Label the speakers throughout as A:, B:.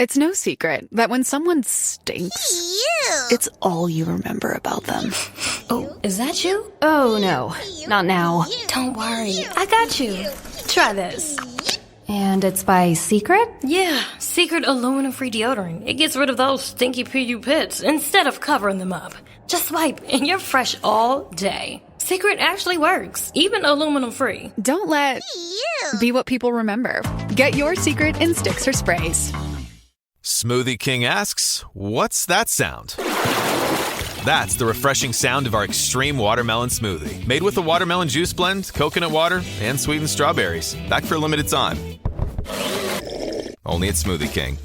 A: It's no secret that when someone stinks, it's all you remember about them.
B: Oh, is that you?
A: Oh, no. Not now.
B: Don't worry. I got you. Try this.
C: And it's by Secret?
B: Yeah, Secret aluminum-free deodorant. It gets rid of those stinky PU pits instead of covering them up. Just wipe and you're fresh all day. Secret actually works, even aluminum-free.
A: Don't let be what people remember. Get your Secret in sticks or sprays.
D: Smoothie King asks, what's that sound? That's the refreshing sound of our extreme watermelon smoothie. Made with a watermelon juice blend, coconut water, and sweetened strawberries. Back for a limited time. Only at Smoothie King.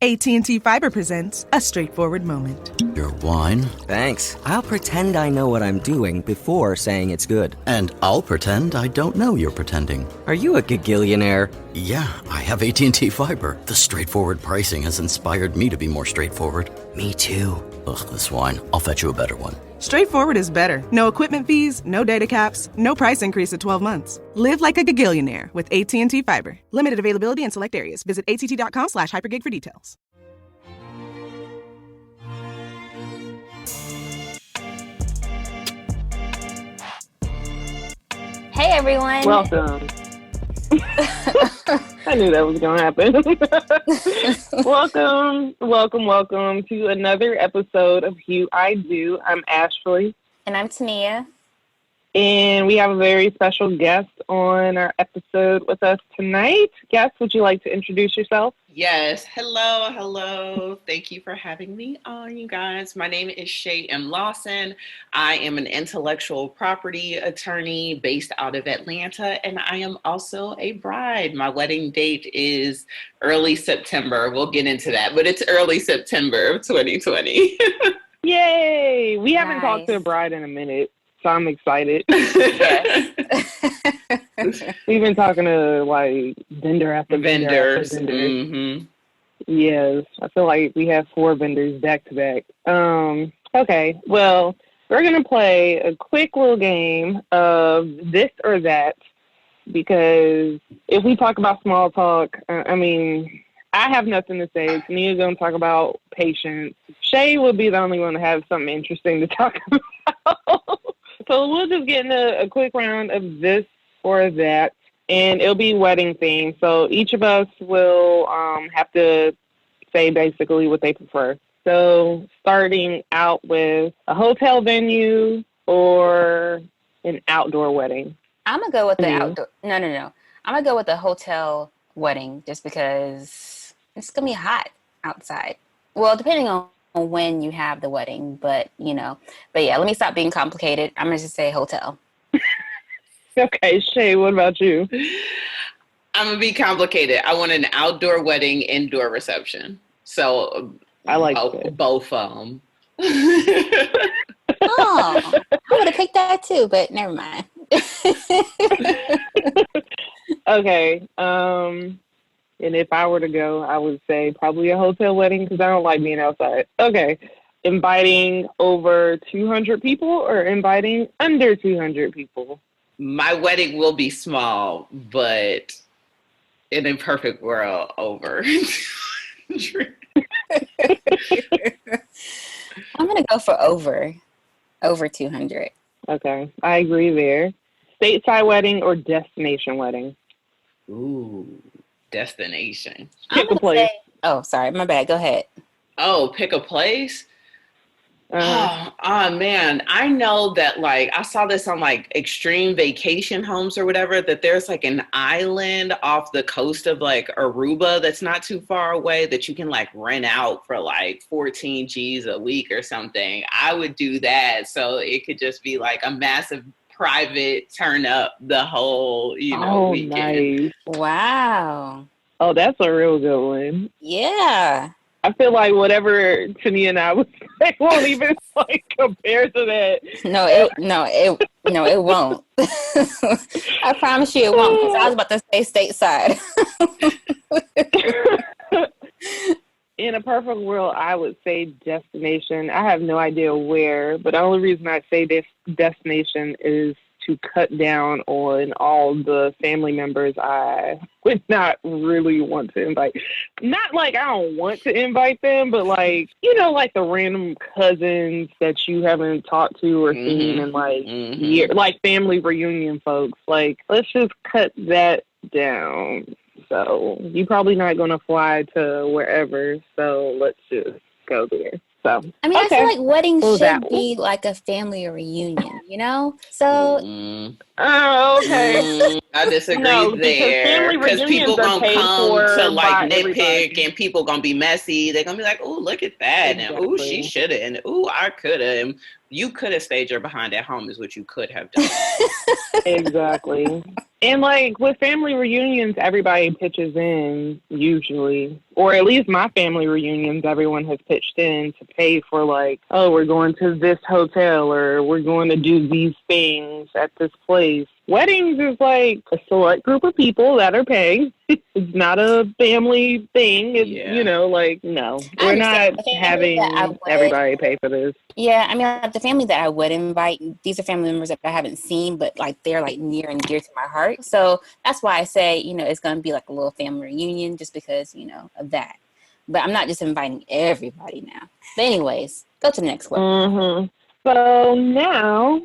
E: AT&T Fiber presents a straightforward moment.
F: Your wine?
G: Thanks. I'll pretend I know what I'm doing before saying it's good.
F: And I'll pretend I don't know you're pretending.
G: Are you a gagillionaire?
F: Yeah, I have AT&T Fiber. The straightforward pricing has inspired me to be more straightforward.
G: Me too.
F: Ugh, this wine. I'll fetch you a better one.
E: Straightforward is better. No equipment fees, no data caps, no price increase at 12 months. Live like a gagillionaire with AT&T Fiber. Limited availability in select areas. Visit att.com/hypergig for details.
H: Hey everyone.
I: Welcome. I knew that was going to happen. welcome to another episode of Hue I Do. I'm Ashleigh.
H: And I'm Toniah.
I: And we have a very special guest on our episode with us tonight. Guest, would you like to introduce yourself?
J: Yes. Hello. Thank you for having me on, you guys. My name is Shay M. Lawson. I am an intellectual property attorney based out of Atlanta, and I am also a bride. My wedding date is early September. We'll get into that, but it's early September of 2020.
I: Yay! We haven't talked to a bride in a minute, so I'm excited.
J: Yes.
I: We've been talking to like vendor after vendor.
J: Mm-hmm.
I: Yes, I feel like we have 4 vendors back to back. Okay, well, we're going to play a quick little game of this or that, because if we talk about small talk, I have nothing to say. Tania's going to talk about patience. Shay will be the only one to have something interesting to talk about. So we'll just get in a quick round of this or that, and it'll be wedding themed. So each of us will have to say basically what they prefer. So starting out with a hotel venue or an outdoor wedding.
H: I'm going to go with the outdoor. No. I'm going to go with the hotel wedding just because it's going to be hot outside. Well, depending on when you have the wedding, but yeah, let me stop being complicated. I'm going to just say hotel.
I: Okay, Shay, what about you?
J: I'm going to be complicated. I want an outdoor wedding, indoor reception. So
I: I like
J: both of them.
H: Oh, I would have picked that too, but never mind.
I: Okay. And if I were to go, I would say probably a hotel wedding because I don't like being outside. Okay. Inviting over 200 people or inviting under 200 people?
J: My wedding will be small, but in a perfect world, over 200.
H: I'm going to go for over 200.
I: Okay. I agree there. Stateside wedding or destination wedding?
J: Ooh. Destination.
I: Pick a place.
H: Oh, sorry. My bad. Go ahead.
J: Oh, pick a place? Oh, man. I know that, like, I saw this on, like, extreme vacation homes or whatever, that there's, like, an island off the coast of, like, Aruba that's not too far away that you can, like, rent out for, like, 14 G's a week or something. I would do that so it could just be, like, a massive private turn up the whole, weekend.
I: Nice.
H: Wow.
I: Oh, that's a real good one.
H: Yeah.
I: I feel like whatever Tania and I would say won't even like compare to that.
H: No, it won't. I promise you it won't, because I was about to say stateside.
I: In a perfect world, I would say destination. I have no idea where, but the only reason I say this destination is to cut down on all the family members I would not really want to invite. Not like I don't want to invite them, but like, you know, like the random cousins that you haven't talked to or seen in like years, like family reunion folks. Like, let's just cut that down. So you're probably not going to fly to wherever, so let's just go there. So,
H: I mean,
I: okay.
H: I feel like weddings
I: Well,
H: should be like a family reunion, you know? So,
I: oh, okay.
J: I disagree there because people gonna come to like nitpick and people gonna be messy. They're gonna be like, "Oh, look at that!"
I: Exactly.
J: And "Ooh, she should have," and "Ooh, I could have." And you could have stayed your behind at home, is what you could have done.
I: Exactly. And like with family reunions, everybody pitches in usually, or at least my family reunions, everyone has pitched in to pay for like, oh, we're going to this hotel or we're going to do these things at this place. Weddings is like a select group of people that are paying. It's not a family thing. It's, you know, like, no, we're not having everybody pay for this.
H: Yeah, I mean, like the family that I would invite, these are family members that I haven't seen, but like they're like near and dear to my heart. So that's why I say, you know, it's going to be like a little family reunion just because, you know, of that. But I'm not just inviting everybody now. But anyways, go to the next one.
I: So now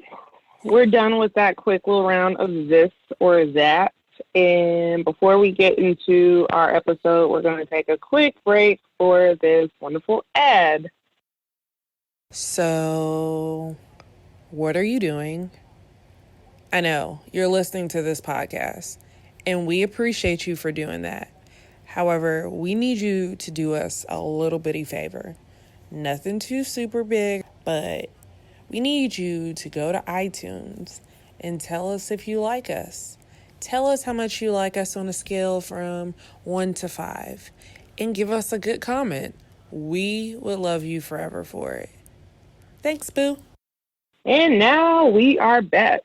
I: we're done with that quick little round of this or that. And before we get into our episode, we're going to take a quick break for this wonderful ad.
K: So, what are you doing? I know, you're listening to this podcast, and we appreciate you for doing that. However, we need you to do us a little bitty favor. Nothing too super big, but we need you to go to iTunes and tell us if you like us. Tell us how much you like us on a scale from 1 to 5, and give us a good comment. We would love you forever for it. Thanks, boo.
I: And now we are back.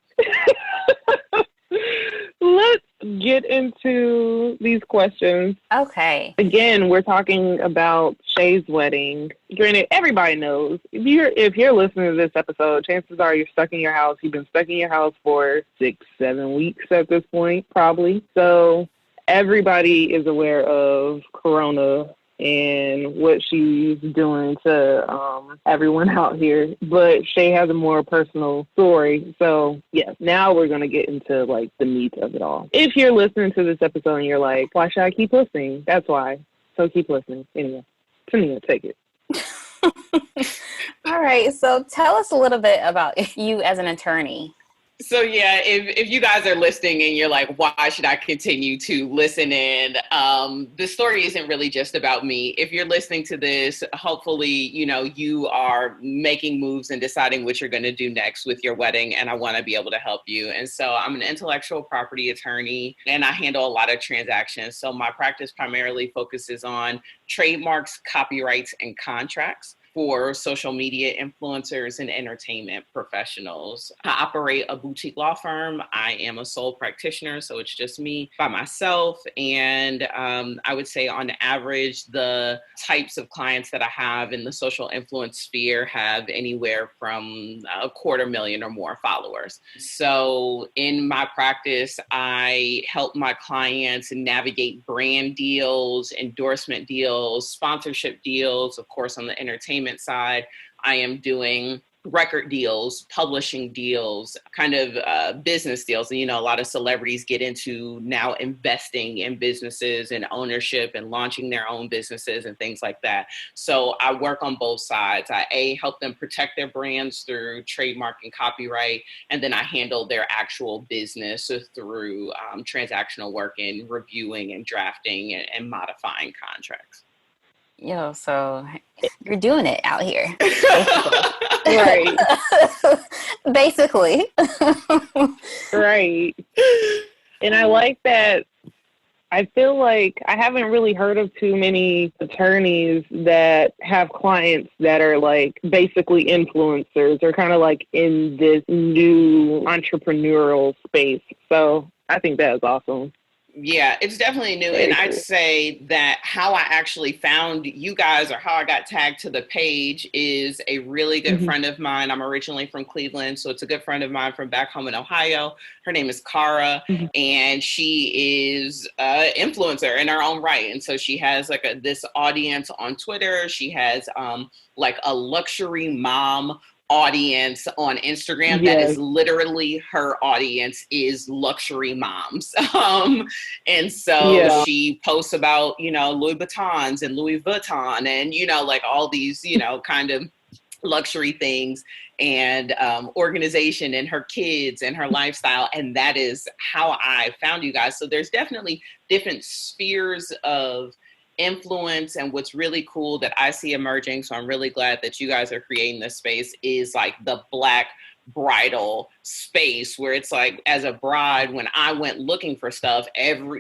I: Let's get into these questions.
H: Okay.
I: Again, we're talking about Shay's wedding. Granted, everybody knows. If you're listening to this episode, chances are you're stuck in your house. You've been stuck in your house for 6-7 weeks at this point, probably. So everybody is aware of Corona and what she's doing to everyone out here. But Shay has a more personal story. So, yes, now we're going to get into, like, the meat of it all. If you're listening to this episode and you're like, why should I keep listening? That's why. So keep listening. Anyway, Toniah, take it.
H: All right. So tell us a little bit about you as an attorney.
J: So, yeah, if you guys are listening and you're like, why should I continue to listen in? The story isn't really just about me. If you're listening to this, hopefully, you know, you are making moves and deciding what you're going to do next with your wedding. And I want to be able to help you. And so I'm an intellectual property attorney and I handle a lot of transactions. So my practice primarily focuses on trademarks, copyrights, and contracts for social media influencers and entertainment professionals. I operate a boutique law firm. I am a sole practitioner, so it's just me by myself. And I would say on average, the types of clients that I have in the social influence sphere have anywhere from 250,000 or more followers. So in my practice, I help my clients navigate brand deals, endorsement deals, sponsorship deals. Of course, on the entertainment side, I am doing record deals, publishing deals, kind of business deals. And, you know, a lot of celebrities get into now investing in businesses and ownership and launching their own businesses and things like that. So I work on both sides. I help them protect their brands through trademark and copyright, and then I handle their actual business through transactional work and reviewing and drafting and modifying contracts.
H: Yo, so you're doing it out here.
I: Right.
H: Basically.
I: Right. And I like that. I feel like I haven't really heard of too many attorneys that have clients that are like basically influencers or kind of like in this new entrepreneurial space. So I think that is awesome.
J: Yeah, it's definitely new.
I: Very
J: And I'd
I: cool.
J: say that how I actually found you guys or how I got tagged to the page is a really good
I: Mhm.
J: friend of mine. I'm originally from Cleveland, so it's a good friend of mine from back home in Ohio. Her name is Cara,
I: Mhm.
J: and she is an influencer in her own right. And so she has like this audience on Twitter. She has like a luxury mom audience on Instagram that is
I: Yes.
J: literally her audience is luxury moms. And so
I: Yeah.
J: she posts about, Louis Vuittons and Louis Vuitton and, like all these, kind of luxury things and organization and her kids and her lifestyle. And that is how I found you guys. So there's definitely different spheres of influence, and what's really cool that I see emerging, so I'm really glad that you guys are creating this space, is like the Black bridal space, where it's like, as a bride, when I went looking for stuff,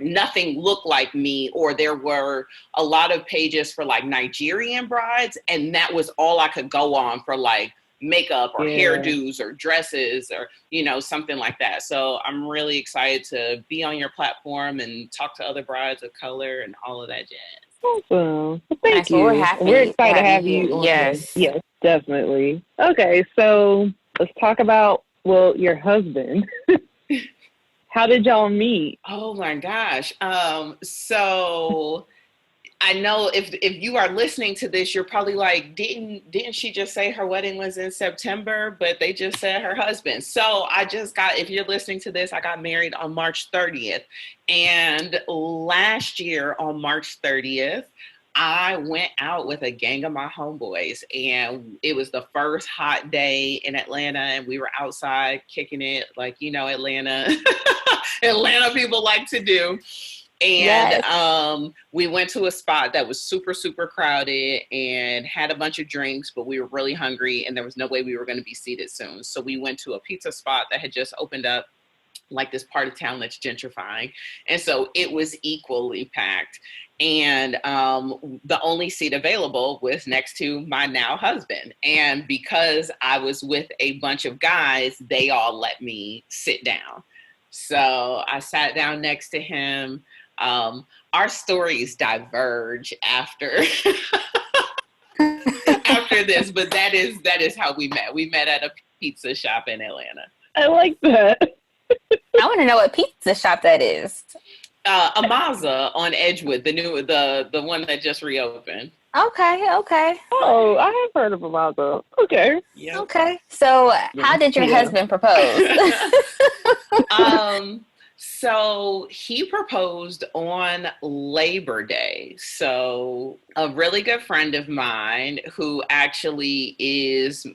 J: nothing looked like me, or there were a lot of pages for like Nigerian brides, and that was all I could go on for like makeup or hairdos or dresses or something like that. So I'm really excited to be on your platform and talk to other brides of color and all of that jazz.
I: Awesome. Well, thank
H: Nice. Well, we're
I: you.
H: happy
I: We're excited to
H: to
I: have
H: you
I: you
H: here.
I: on here.
H: Yes.
I: Yes, definitely. Okay, so let's talk about, your husband. How did y'all meet?
J: Oh my gosh. So I know if you are listening to this, you're probably like, didn't she just say her wedding was in September, but they just said her husband. So if you're listening to this, I got married on March 30th. And last year on March 30th, I went out with a gang of my homeboys, and it was the first hot day in Atlanta, and we were outside kicking it like, Atlanta, Atlanta people like to do. And we went to a spot that was super, super crowded and had a bunch of drinks, but we were really hungry and there was no way we were going to be seated soon. So we went to a pizza spot that had just opened up, like this part of town that's gentrifying. And so it was equally packed. And the only seat available was next to my now husband. And because I was with a bunch of guys, they all let me sit down. So I sat down next to him. Our stories diverge after after this, but that is how we met. We met at a pizza shop in Atlanta.
I: I like that.
H: I want to know what pizza shop that is.
J: Amaza on Edgewood, the one that just reopened.
H: Okay.
I: Oh, I have heard of Amaza. Okay.
J: Yep.
H: Okay. So how did your husband propose?
J: So he proposed on Labor Day. So a really good friend of mine who actually is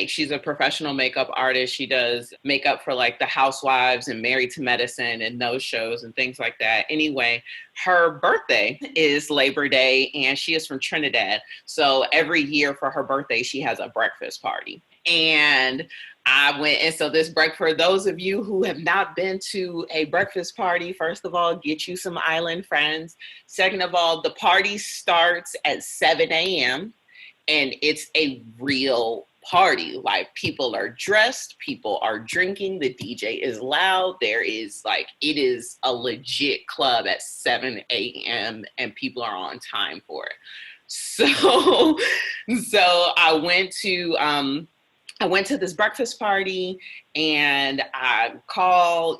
J: she's a professional makeup artist. She does makeup for like the Housewives and Married to Medicine and those shows and things like that. Anyway, her birthday is Labor Day and she is from Trinidad. So every year for her birthday, she has a breakfast party. And I went, and so this breakfast, for those of you who have not been to a breakfast party, first of all, get you some island friends. Second of all, the party starts at 7 a.m. and it's a real party. Like, people are dressed, people are drinking, the DJ is loud. It is a legit club at 7 a.m. and people are on time for it. So I went to this breakfast party and I call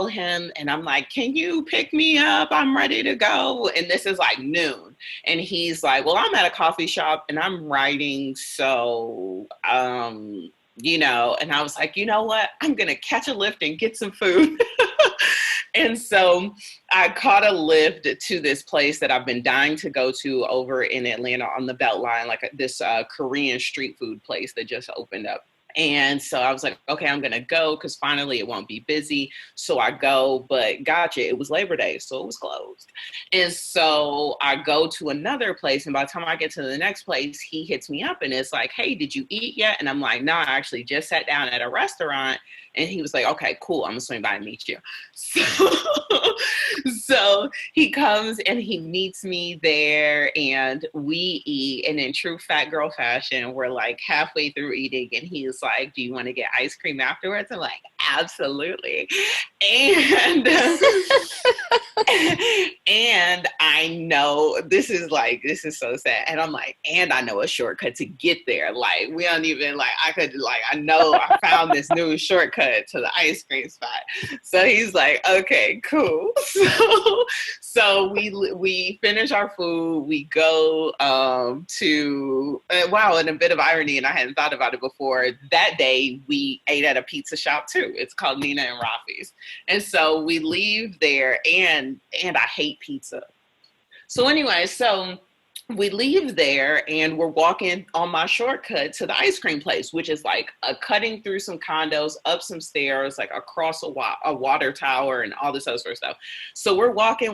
J: him and I'm like, can you pick me up? I'm ready to go. And this is like noon. And he's like, well, I'm at a coffee shop and I'm writing. So, and I was like, you know what? I'm going to catch a lift and get some food. And so I caught a lift to this place that I've been dying to go to over in Atlanta on the Beltline, like this Korean street food place that just opened up. And so I was like, okay, I'm going to go because finally it won't be busy. So I go, but gotcha, it was Labor Day, so it was closed. And so I go to another place. And by the time I get to the next place, he hits me up and it's like, hey, did you eat yet? And I'm like, no, I actually just sat down at a restaurant. And he was like, okay, cool, I'm going to swing by and meet you. So he comes and he meets me there and we eat. And in true fat girl fashion, we're like halfway through eating. And he's like, do you want to get ice cream afterwards? I'm like, Absolutely. And and I know this is so sad. And I'm like, and I know a shortcut to get there. Like, we don't even I know I found this new shortcut to the ice cream spot. So he's like, okay, cool. So we finish our food. We go to and a bit of irony, and I hadn't thought about it before. That day we ate at a pizza shop too. It's called Nina and Rafi's. And so we leave there, and I hate pizza. So anyway, so we leave there and we're walking on my shortcut to the ice cream place, which is like cutting through some condos, up some stairs, like across a water tower and all this other sort of stuff. So we're walking.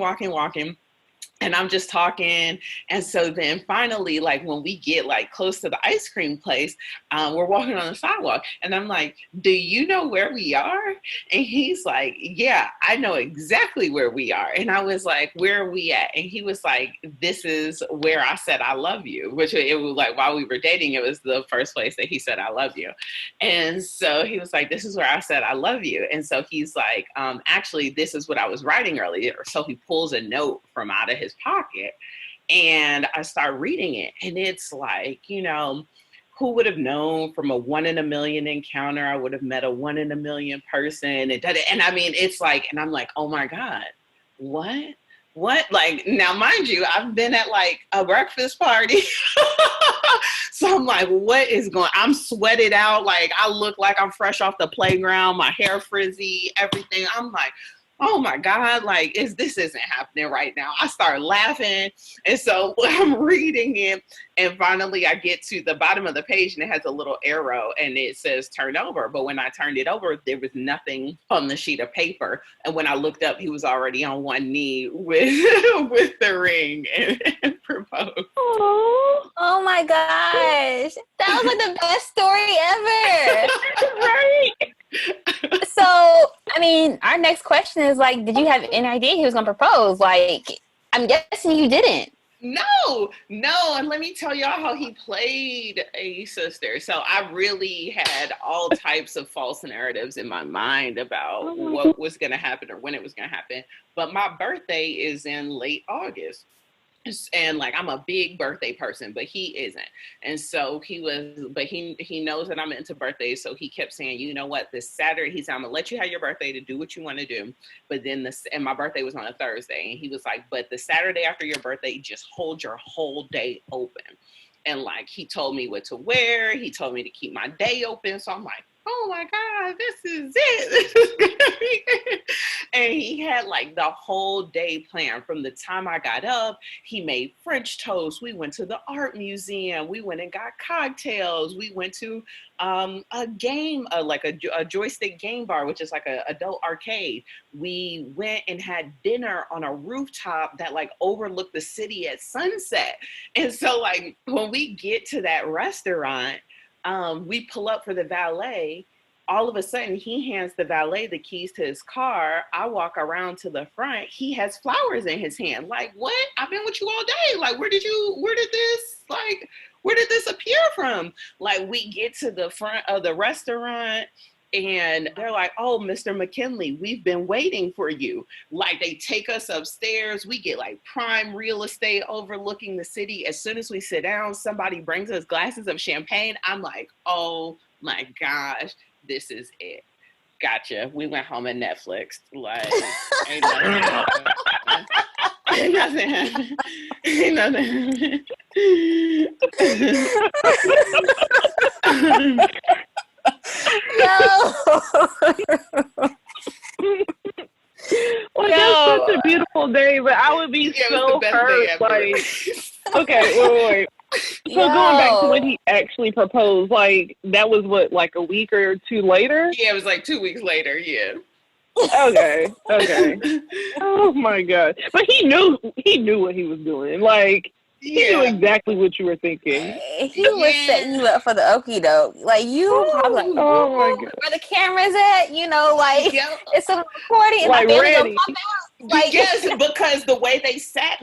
J: And I'm just talking. And so then finally, like when we get like close to the ice cream place, we're walking on the sidewalk. And I'm like, do you know where we are? And he's like, yeah, I know exactly where we are. And I was like, where are we at? And he was like, this is where I said I love you, which it was like while we were dating, it was the first place that he said I love you. And so he was like, this is where I said I love you. And so he's like, actually, this is what I was writing earlier. So he pulls a note from out of his pocket, and I start reading it, and it's like, who would have known from a 1 in a million encounter I would have met a 1 in a million person, and I mean, it's like, and I'm like, oh my God, what? Like, now mind you, I've been at like a breakfast party. So I'm like, what is going on? I'm sweated out, like I look like I'm fresh off the playground, my hair frizzy, everything. I'm like, oh my God, like this isn't happening right now. I start laughing. And so I'm reading it, and finally I get to the bottom of the page, and it has a little arrow and it says turn over. But when I turned it over, there was nothing on the sheet of paper. And when I looked up, he was already on one knee with the ring and proposed.
H: Oh my gosh. That was like the best story ever. Right. So, I mean, our next question is like, did you have any idea he was going to propose? Like, I'm guessing you didn't.
J: No. And let me tell y'all how he played a sister. So I really had all types of false narratives in my mind about what was going to happen or when it was going to happen. But my birthday is in late August. And like, I'm a big birthday person, but he isn't. And so he knows that I'm into birthdays. So he kept saying, you know what, this Saturday, he said, I'm gonna let you have your birthday to do what you want to do. But then and my birthday was on a Thursday. And he was like, but the Saturday after your birthday, just hold your whole day open. And like, he told me what to wear. He told me to keep my day open. So I'm like, oh my God, this is it. This is gonna be it. And he had like the whole day planned. From the time I got up, he made French toast. We went to the art museum. We went and got cocktails. We went to a game, like a joystick game bar, which is like a adult arcade. We went and had dinner on a rooftop that like overlooked the city at sunset. And so like when we get to that restaurant, we pull up for the valet. All of a sudden, he hands the valet the keys to his car. I walk around to the front. He has flowers in his hand. Like, what? I've been with you all day. Like, where did this appear from? Like, we get to the front of the restaurant, and they're like, oh, Mr. McKinley, we've been waiting for you. Like, they take us upstairs. We get like prime real estate overlooking the city. As soon as we sit down, somebody brings us glasses of champagne. I'm like, oh my gosh, this is it. Gotcha. We went home and Netflixed. Like, ain't nothing happened. Ain't nothing happened. Ain't nothing happened.
I: No. Well, that's such a beautiful day, but I would be so hurt. Like, okay, wait. So going back to when he actually proposed, like that was what, like a week or two later?
J: Yeah, it was like 2 weeks later. Yeah.
I: Okay. Oh my God! But he knew what he was doing. Like. He knew exactly what you were thinking.
H: He was setting you up for the okie doke. Like, you probably like,
I: oh my God.
H: Where the cameras at? You know, like, it's a recording. And
I: like,
H: my
I: ready.
H: gonna pop out. Like,
J: yes, because the way they sat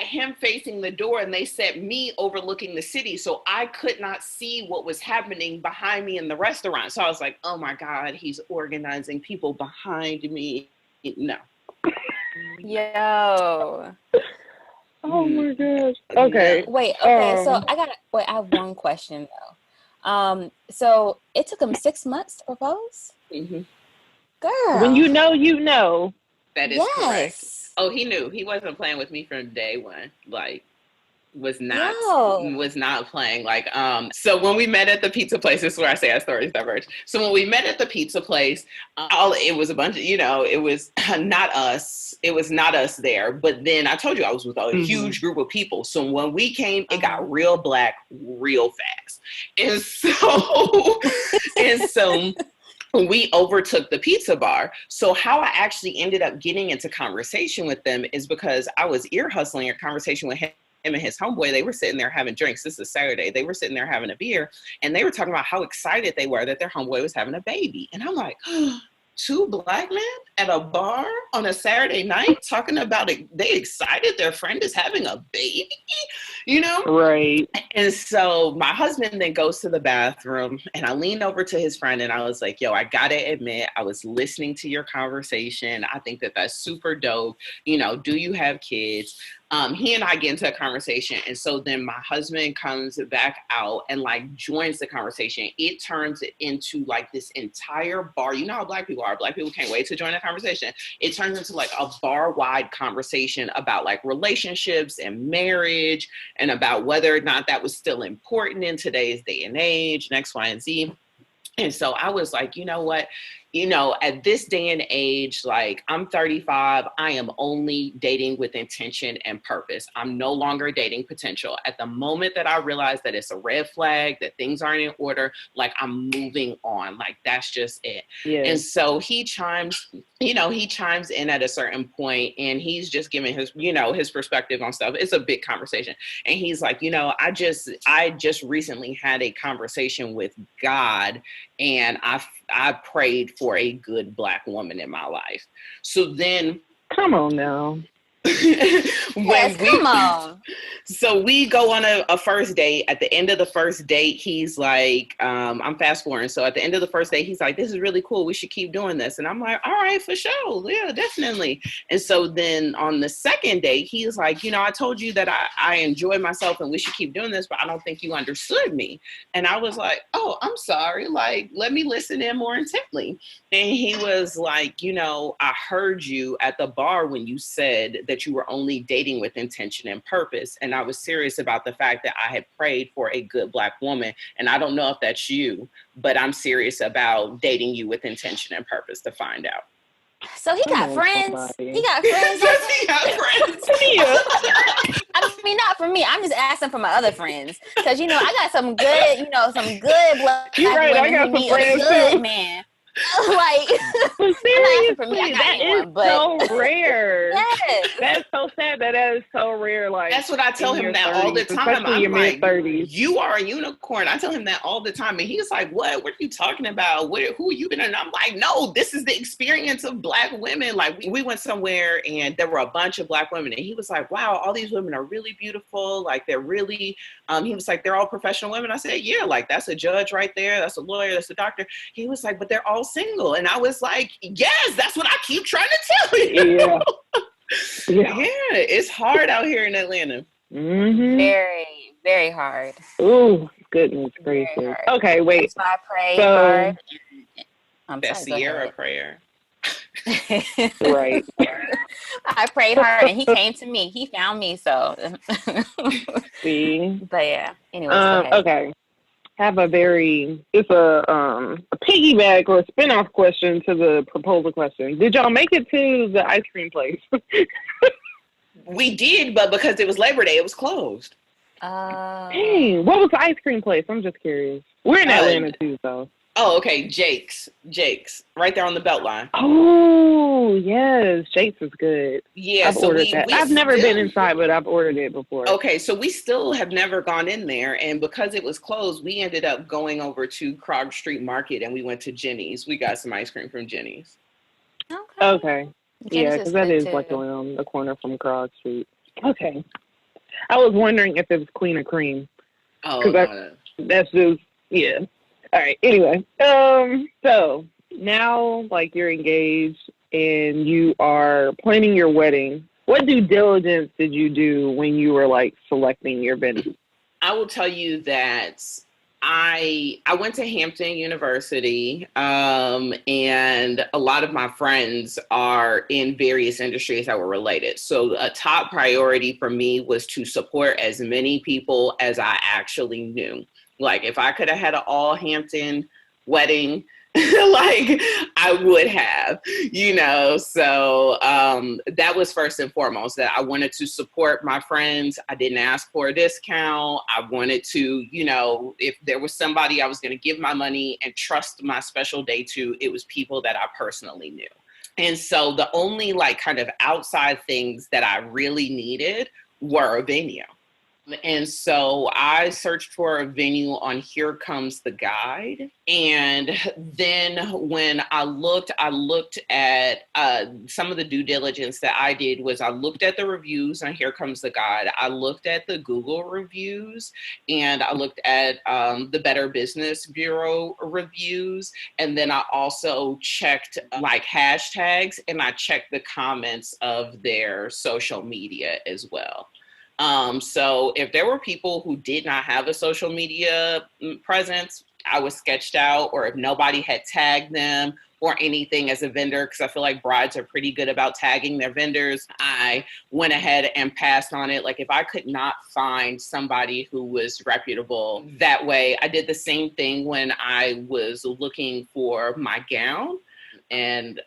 J: him facing the door and they sat me overlooking the city. So I could not see what was happening behind me in the restaurant. So I was like, oh my God, he's organizing people behind me. No.
H: yo.
I: Oh my gosh. Okay.
H: Wait, okay, so I have one question though. So it took him 6 months to propose?
J: Mm-hmm.
H: Girl.
I: When you know.
J: That is correct. Oh, he knew. He wasn't playing with me from day one. Like, was not playing. Like, so when we met at the pizza place, this is where I say our stories diverge. So when we met at the pizza place, it was a bunch of, it was not us. It was not us there. But then I told you I was with a huge group of people. So when we came, it got real black real fast. And so we overtook the pizza bar. So how I actually ended up getting into conversation with them is because I was ear hustling a conversation with him and his homeboy. They were sitting there having drinks. This is Saturday. They were sitting there having a beer and they were talking about how excited they were that their homeboy was having a baby. And I'm like, two black men at a bar on a Saturday night talking about it. They excited their friend is having a baby, Right. And so my husband then goes to the bathroom and I leaned over to his friend and I was like, yo, I got to admit, I was listening to your conversation. I think that that's super dope. Do you have kids? He and I get into a conversation. And so then my husband comes back out and joins the conversation. It turns into this entire bar. You know how black people are. Black people can't wait to join the conversation. It turns into a bar wide conversation about relationships and marriage and about whether or not that was still important in today's day and age, and X, Y, and Z. And so I was like, you know what? At this day and age, I'm 35, I am only dating with intention and purpose. I'm no longer dating potential. At the moment that I realize that it's a red flag, that things aren't in order, I'm moving on. That's just it. Yeah. And so he chimes in at a certain point and he's just giving his, his perspective on stuff. It's a big conversation. And he's like, I just recently had a conversation with God and I prayed for a good black woman in my life. So then,
I: come on now.
H: Come on.
J: So we go on a first date. At the end of the first date, he's like, I'm fast forwarding. So at the end of the first date, he's like, this is really cool. We should keep doing this. And I'm like, all right, for sure. Yeah, definitely. And so then on the second date, he's like, I told you that I enjoy myself and we should keep doing this, but I don't think you understood me. And I was like, oh, I'm sorry. Let me listen in more intently. And he was like, I heard you at the bar when you said that you were only dating with intention and purpose. And I was serious about the fact that I had prayed for a good black woman. And I don't know if that's you, but I'm serious about dating you with intention and purpose to find out.
H: So he got friends. He got friends.
J: He got friends.
H: I mean, not for me. I'm just asking for my other friends. Because, I got some good, some good black
I: You're right,
H: women
I: I got
H: who
I: some
H: need
I: friends
H: a good
I: too.
H: Man.
I: But seriously,
H: for me, I got
I: that
H: anyone,
I: is
H: but...
I: so rare.
H: Yes.
I: That's so sad that is so rare.
J: That's what I tell him that 30s, all the time.
I: Especially your mid-30s.
J: You are a unicorn. I tell him that all the time. And he's like, what are you talking about? Who are you been? And I'm like, no, this is the experience of black women. We went somewhere and there were a bunch of black women. And he was like, wow, all these women are really beautiful. They're really, he was like, they're all professional women. I said, yeah, that's a judge right there. That's a lawyer. That's a doctor. He was like, but they're all single. And I was like, yes, that's what I keep trying to tell you. Yeah, it's hard out here in Atlanta.
I: Mm-hmm.
H: Very, very hard.
I: Ooh, goodness gracious. Okay, wait.
H: That's why I pray hard.
J: That's Sierra prayer.
I: Right.
H: I prayed hard and he came to me. He found me, so.
I: See?
H: But yeah, anyways,
I: okay. Have it's a piggyback or a spinoff question to the proposal question. Did y'all make it to the ice cream place?
J: We did, but because it was Labor Day, it was closed.
I: Dang, what was the ice cream place? I'm just curious. We're in Atlanta too, so.
J: Oh, okay, Jake's, right there on the Beltline.
I: Oh, yes, Jake's is good.
J: Yeah,
I: I've ordered that. I've never been inside, but I've ordered it before.
J: Okay, so we still have never gone in there, and because it was closed, we ended up going over to Krog Street Market, and we went to Jenny's. We got some ice cream from Jenny's.
I: Okay. Yeah, because that is like around the corner from Krog Street. Okay. I was wondering if it was Queen or Cream.
J: Oh, no.
I: That's just, yeah. All right. Anyway, so now, like, you're engaged and you are planning your wedding. What due diligence did you do when you were, like, selecting your venue?
J: I will tell you that I went to Hampton University, and a lot of my friends are in various industries that were related. So a top priority for me was to support as many people as I actually knew. Like, if I could have had an all Hampton wedding, like, I would have, so that was first and foremost, that I wanted to support my friends. I didn't ask for a discount. I wanted to, if there was somebody I was going to give my money and trust my special day to, it was people that I personally knew. And so the only like kind of outside things that I really needed were a venue. And so I searched for a venue on Here Comes the Guide. And then when I looked at some of the due diligence that I did was I looked at the reviews on Here Comes the Guide. I looked at the Google reviews, and I looked at the Better Business Bureau reviews. And then I also checked like hashtags, and I checked the comments of their social media as well. So if there were people who did not have a social media presence, I was sketched out, or if nobody had tagged them or anything as a vendor, because I feel like brides are pretty good about tagging their vendors, I went ahead and passed on it. Like, if I could not find somebody who was reputable that way, I did the same thing when I was looking for my gown, and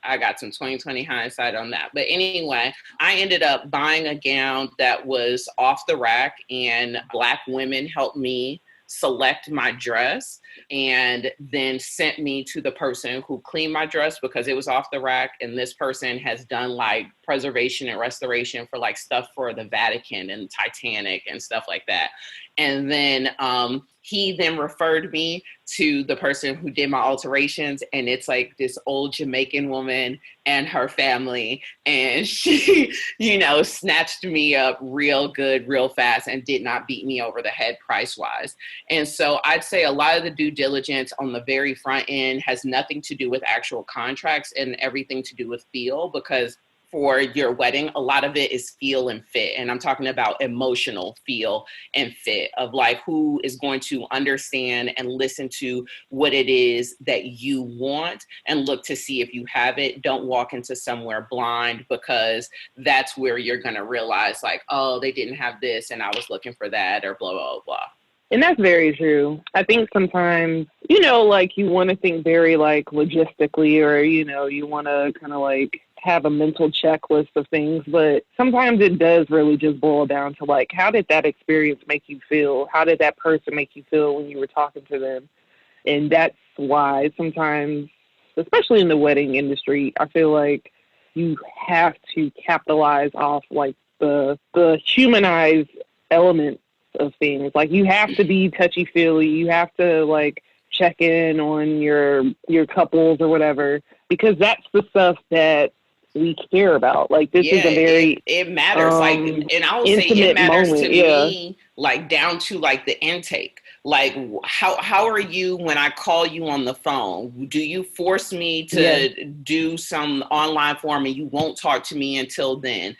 J: I got some 20/20 hindsight on that. But anyway, I ended up buying a gown that was off the rack, and Black women helped me select my dress and then sent me to the person who cleaned my dress because it was off the rack. And this person has done like preservation and restoration for like stuff for the Vatican and Titanic and stuff like that. And then he then referred me to the person who did my alterations, and it's like this old Jamaican woman and her family, and she, snatched me up real good, real fast, and did not beat me over the head price-wise. And so I'd say a lot of the due diligence on the very front end has nothing to do with actual contracts and everything to do with feel, because for your wedding, a lot of it is feel and fit. And I'm talking about emotional feel and fit of like who is going to understand and listen to what it is that you want and look to see if you have it. Don't walk into somewhere blind, because that's where you're going to realize like, oh, they didn't have this and I was looking for that, or blah, blah, blah.
I: And that's very true. I think sometimes, like you want to think very like logistically, or, you want to kind of like have a mental checklist of things, but sometimes it does really just boil down to like, how did that experience make you feel? How did that person make you feel when you were talking to them? And that's why sometimes, especially in the wedding industry, I feel like you have to capitalize off like the humanized element of things. Like, you have to be touchy-feely. You have to like check in on your couples or whatever, because that's the stuff that we care about. Like, this is a very
J: it matters. Like, and I will say it matters to me, like down to like the intake. Like, how are you when I call you on the phone? Do you force me to do some online form and you won't talk to me until then?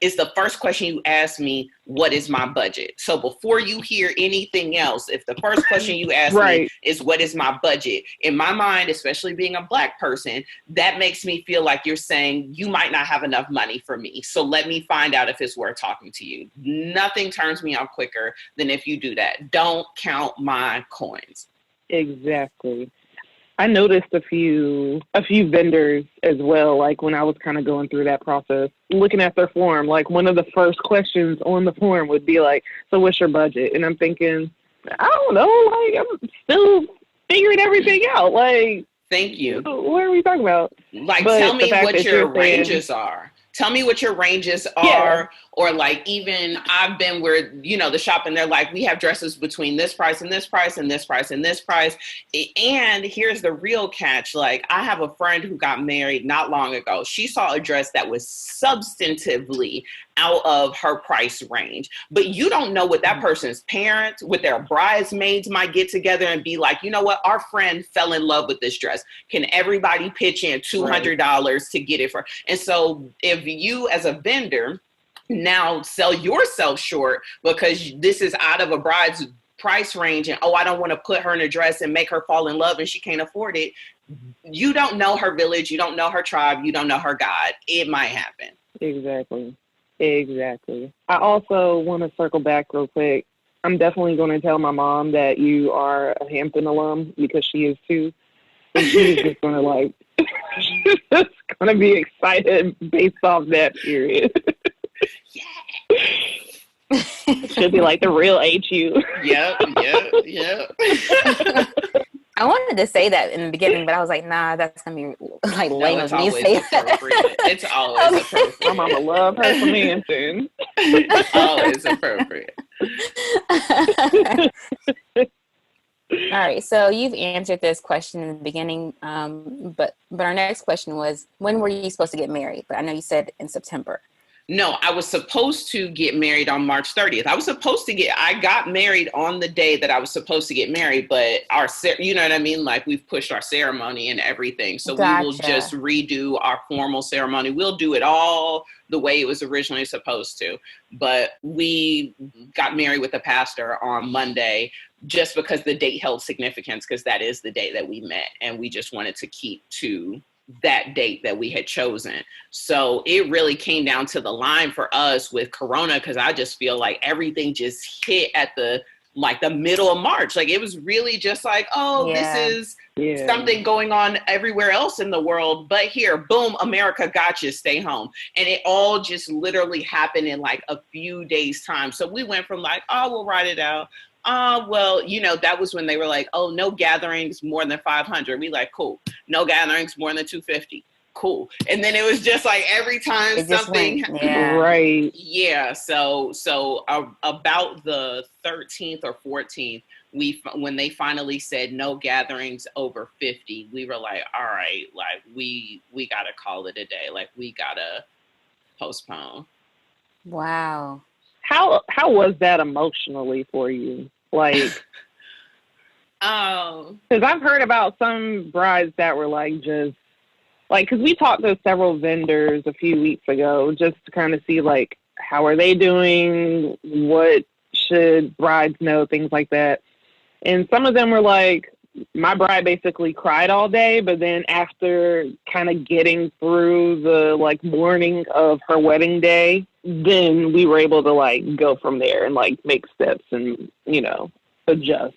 J: Is the first question you ask me, what is my budget? So before you hear anything else, if the first question you ask me is, what is my budget? In my mind, especially being a Black person, that makes me feel like you're saying you might not have enough money for me. So let me find out if it's worth talking to you. Nothing turns me off quicker than if you do that. Don't count my coins.
I: Exactly. I noticed a few vendors as well, like when I was kind of going through that process, looking at their form, like one of the first questions on the form would be like, so what's your budget? And I'm thinking, I don't know, like I'm still figuring everything out. Like,
J: thank you.
I: What are we talking about?
J: Like, tell me what your ranges are. Tell me what your ranges are Or like, even I've been where, you know, the shop and they're like, we have dresses between this price and this price and this price and this price. And here's the real catch. Like, I have a friend who got married not long ago. She saw a dress that was substantively out of her price range, but you don't know what that person's parents, with their bridesmaids might get together and be like, you know what, our friend fell in love with this dress. Can everybody pitch in $200 to get it for? And so if you as a vendor now sell yourself short because this is out of a bride's price range and, oh, I don't want to put her in a dress and make her fall in love and she can't afford it. You don't know her village. You don't know her tribe. You don't know her God. It might happen.
I: Exactly. I also want to circle back real quick. I'm definitely going to tell my mom that you are a Hampton alum, because she is too. And she's just going to like, she's just going to be excited based off that period. She'll be like the real HU.
J: Yep.
H: I wanted to say that in the beginning, but I was like, nah, that's going to be like lame of me to say that.
J: It's always appropriate.
I: My mama love her from Hampton.
J: Always appropriate.
H: All right, so you've answered this question in the beginning, but our next question was, when were you supposed to get married? But I know you said in September.
J: No, I was supposed to get married on March 30th. I got married on the day that I was supposed to get married, but you know what I mean? Like, we've pushed our ceremony and everything. So We will just redo our formal ceremony. We'll do it all the way it was originally supposed to. But we got married with the pastor on Monday just because the date held significance, because that is the day that we met. And we just wanted to keep to that date that we had chosen. So it really came down to the line for us with Corona, because I just feel like everything just hit at the middle of March. Like, it was really just like, this is something going on everywhere else in the world, but here, boom, America got you, stay home. And it all just literally happened in like a few days time. So we went from like, we'll ride it out. Well, you know, that was when they were like, no gatherings more than 500. We like, cool. No gatherings more than 250. Cool. And then it was just like every time something.
I: Right.
J: Yeah. So about the 13th or 14th, when they finally said no gatherings over 50, we were like, all right, like we got to call it a day. Like, we got to postpone.
H: Wow.
I: How was that emotionally for you? Like, because I've heard about some brides that were like, just like, because we talked to several vendors a few weeks ago just to kind of see like, how are they doing? What should brides know? Things like that. And some of them were like, my bride basically cried all day, but then after kind of getting through the like morning of her wedding day, then we were able to like go from there and like make steps and, you know, adjust.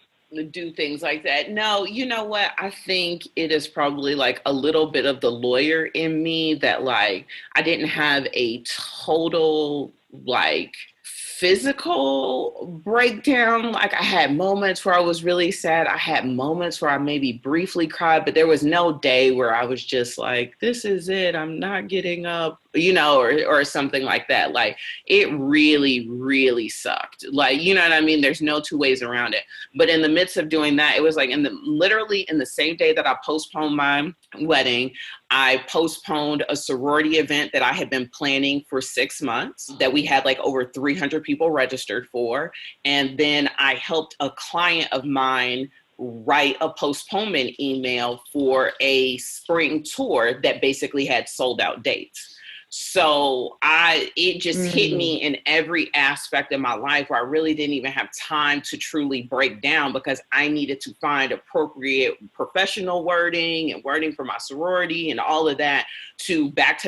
J: Do things like that. No, you know what? I think it is probably like a little bit of the lawyer in me that like, I didn't have a total like physical breakdown. Like, I had moments where I was really sad. I had moments where I maybe briefly cried, but there was no day where I was just like, this is it, I'm not getting up, you know, or something like that. Like, it really, really sucked. Like, you know what I mean? There's no two ways around it. But in the midst of doing that, it was like literally in the same day that I postponed my wedding, I postponed a sorority event that I had been planning for 6 months that we had like over 300 people registered for. And then I helped a client of mine write a postponement email for a spring tour that basically had sold out dates. So it just hit me in every aspect of my life where I really didn't even have time to truly break down, because I needed to find appropriate professional wording and wording for my sorority and all of that to back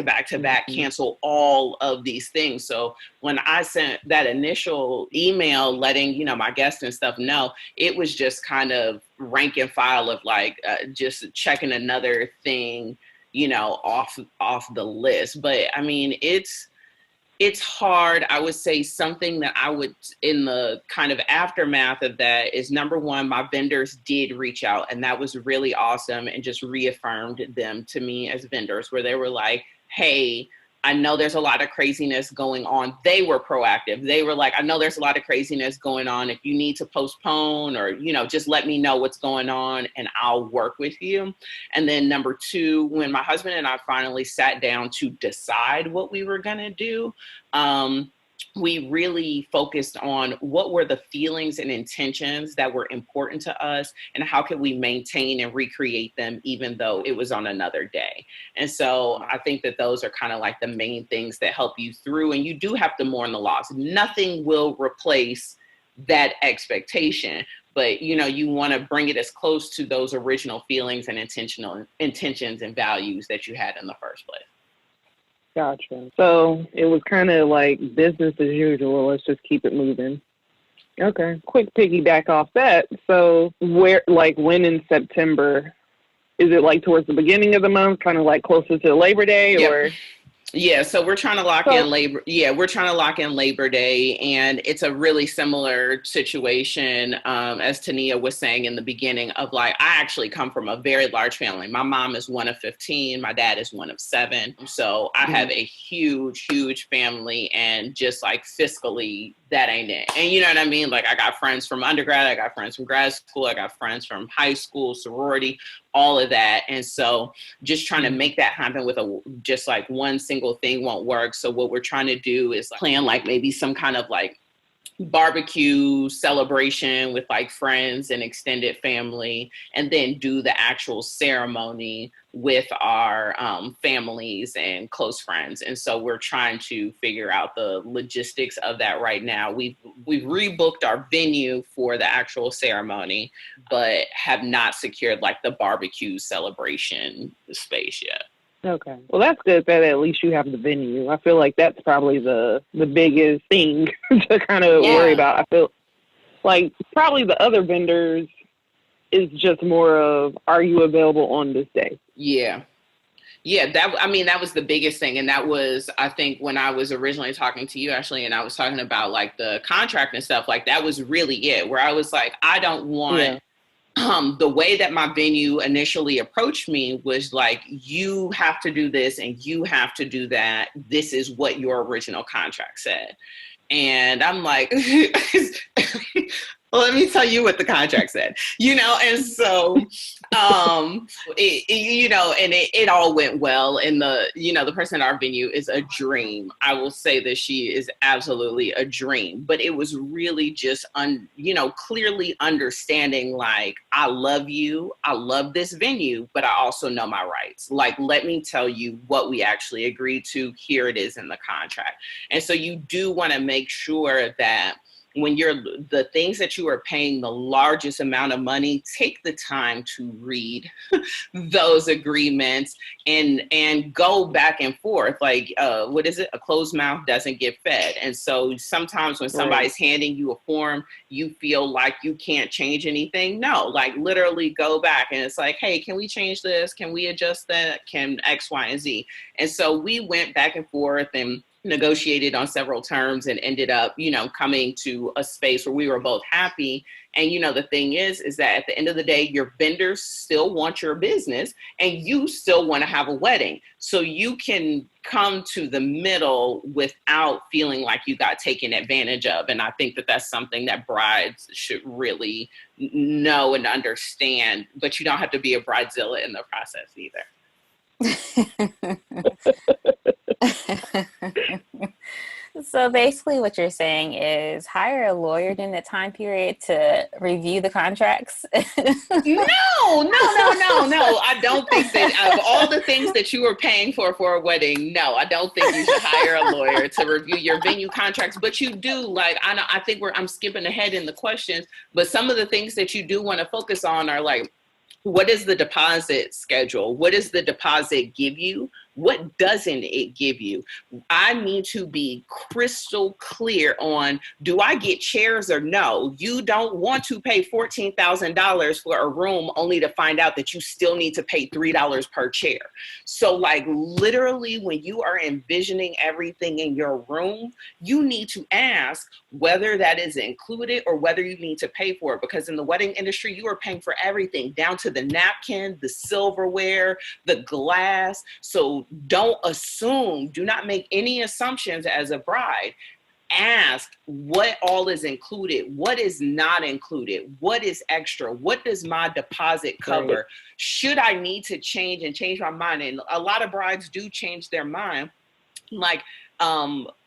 J: cancel all of these things. So when I sent that initial email letting, you know, my guests and stuff know, it was just kind of rank and file of like just checking another thing, you know, off the list. But I mean, it's hard. I would say something that I would, in the kind of aftermath of that, is number one, my vendors did reach out, and that was really awesome, and just reaffirmed them to me as vendors, where they were like, hey, I know there's a lot of craziness going on. They were proactive. They were like, I know there's a lot of craziness going on. If you need to postpone or, just let me know what's going on and I'll work with you. And then number two, when my husband and I finally sat down to decide what we were going to do, we really focused on what were the feelings and intentions that were important to us and how could we maintain and recreate them even though it was on another day. And so I think that those are kind of like the main things that help you through, and you do have to mourn the loss. Nothing will replace that expectation, but you want to bring it as close to those original feelings and intentions and values that you had in the first place.
I: Gotcha. So it was kind of like business as usual. Let's just keep it moving. Okay. Quick piggyback off that. So when in September, is it like towards the beginning of the month, kind of like closer to Labor Day or?
J: Yeah, so we're trying to lock in Labor. Yeah, we're trying to lock in Labor Day, and it's a really similar situation as Toniah was saying in the beginning of I actually come from a very large family. My mom is one of 15. My dad is one of 7. So I have a huge, huge family, and just fiscally, that ain't it. And you know what I mean? I got friends from undergrad, I got friends from grad school, I got friends from high school, sorority, all of that. And so just trying to make that happen with one single thing won't work. So what we're trying to do is plan maybe some kind of barbecue celebration with friends and extended family, and then do the actual ceremony with our families and close friends. And so we're trying to figure out the logistics of that right now. We've rebooked our venue for the actual ceremony, but have not secured the barbecue celebration space yet.
I: Okay. Well, that's good that at least you have the venue. I feel like that's probably the biggest thing to kind of worry about. I feel like probably the other vendors is just more of, are you available on this day?
J: Yeah. Yeah, that was the biggest thing. And that was, I think, when I was originally talking to you, Ashleigh, and I was talking about the contract and stuff, that was really it, where I was I don't want... the way that my venue initially approached me was you have to do this and you have to do that. This is what your original contract said. And I'm let me tell you what the contract said, and so, it all went well. And the person at our venue is a dream. I will say that she is absolutely a dream, but it was really just, clearly understanding, I love you. I love this venue, but I also know my rights. Let me tell you what we actually agreed to. Here it is in the contract. And so you do want to make sure that when the things that you are paying the largest amount of money, take the time to read those agreements and go back and forth. What is it? A closed mouth doesn't get fed. And so sometimes when somebody's handing you a form, you feel like you can't change anything. No, literally go back and it's hey, can we change this? Can we adjust that? Can X, Y, and Z? And so we went back and forth and negotiated on several terms and ended up, coming to a space where we were both happy. And, the thing is that at the end of the day, your vendors still want your business and you still want to have a wedding. So you can come to the middle without feeling like you got taken advantage of. And I think that that's something that brides should really know and understand, but you don't have to be a bridezilla in the process either.
H: So basically what you're saying is hire a lawyer during that time period to review the contracts.
J: No. I don't think that of all the things that you were paying for a wedding, no, I don't think you should hire a lawyer to review your venue contracts. But you do, I think I'm skipping ahead in the questions, but some of the things that you do want to focus on are what is the deposit schedule? What does the deposit give you? What doesn't it give you? I need to be crystal clear on, do I get chairs or no? You don't want to pay $14,000 for a room only to find out that you still need to pay $3 per chair. So literally when you are envisioning everything in your room, you need to ask whether that is included or whether you need to pay for it. Because in the wedding industry, you are paying for everything down to the napkin, the silverware, the glass. So don't assume, do not make any assumptions as a bride. Ask what all is included, what is not included, what is extra, what does my deposit cover?
I: Right.
J: Should I need to change my mind? And a lot of brides do change their mind. Like,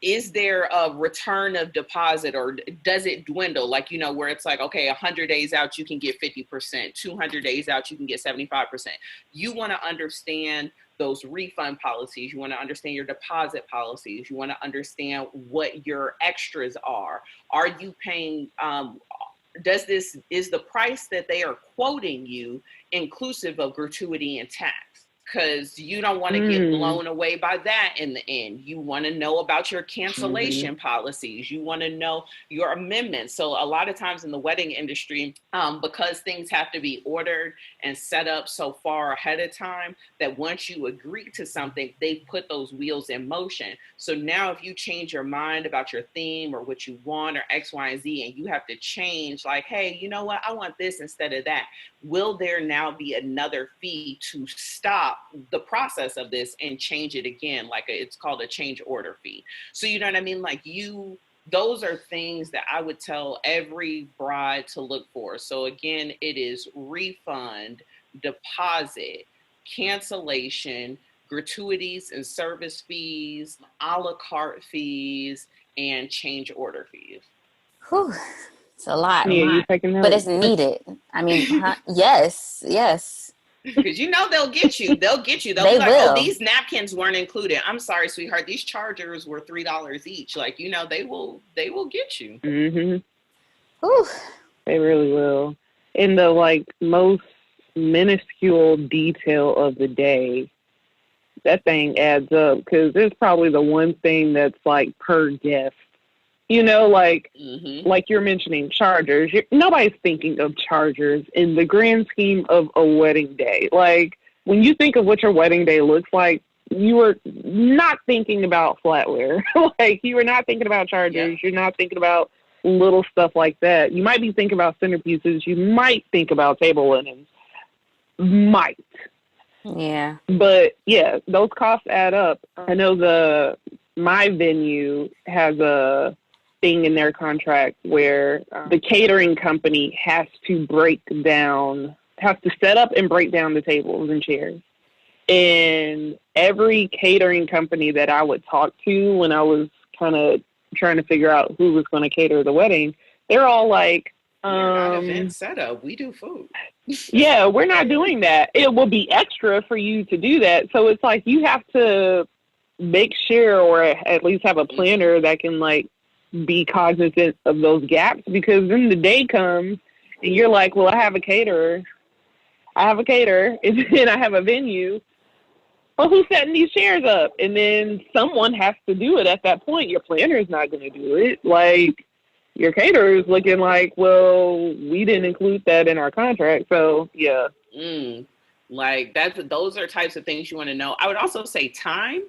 J: is there a return of deposit, or does it dwindle? Like, where it's like, okay, 100 days out, you can get 50%, 200 days out, you can get 75%. You want to understand those refund policies. You want to understand your deposit policies. You want to understand what your extras are. Are you paying, is the price that they are quoting you inclusive of gratuity and tax? Because you don't want to get blown away by that in the end. You want to know about your cancellation policies. You want to know your amendments. So a lot of times in the wedding industry, because things have to be ordered and set up so far ahead of time, that once you agree to something, they put those wheels in motion. So now if you change your mind about your theme or what you want or X, Y, and Z, and you have to change, like, hey, you know what? I want this instead of that. Will there now be another fee to stop the process of this and change it again? Like it's called a change order fee. So you know what I mean? Like those are things that I would tell every bride to look for. So again, it is refund, deposit, cancellation, gratuities and service fees, a la carte fees, and change order fees.
H: Whew. It's a lot.
I: Yeah, you taking notes?
H: But it's needed. I mean, yes.
J: Because they'll get you. They'll get you. They'll be like, oh, these napkins weren't included. I'm sorry, sweetheart. These chargers were $3 each. Like, they will get you.
I: Mm-hmm. Ooh. They really will. In the most minuscule detail of the day, that thing adds up, because it's probably the one thing that's per guest. Like you're mentioning chargers. Nobody's thinking of chargers in the grand scheme of a wedding day. Like, when you think of what your wedding day looks like, you are not thinking about flatware. You are not thinking about chargers. Yeah. You're not thinking about little stuff like that. You might be thinking about centerpieces. You might think about table linens. Might.
H: Yeah.
I: But, yeah, those costs add up. I know my venue has a thing in their contract where the catering company has to set up and break down the tables and chairs. And every catering company that I would talk to when I was kind of trying to figure out who was going to cater the wedding, they're all like,
J: we're not event setup. We do food.
I: Yeah, we're not doing that. It will be extra for you to do that. So it's like you have to make sure, or at least have a planner that can be cognizant of those gaps, because then the day comes and you're like, well, I have a caterer, and then I have a venue. Well, who's setting these chairs up? And then someone has to do it at that point. Your planner is not going to do it. Your caterer is looking like, well, we didn't include that in our contract. So, yeah.
J: Those are types of things you want to know. I would also say time.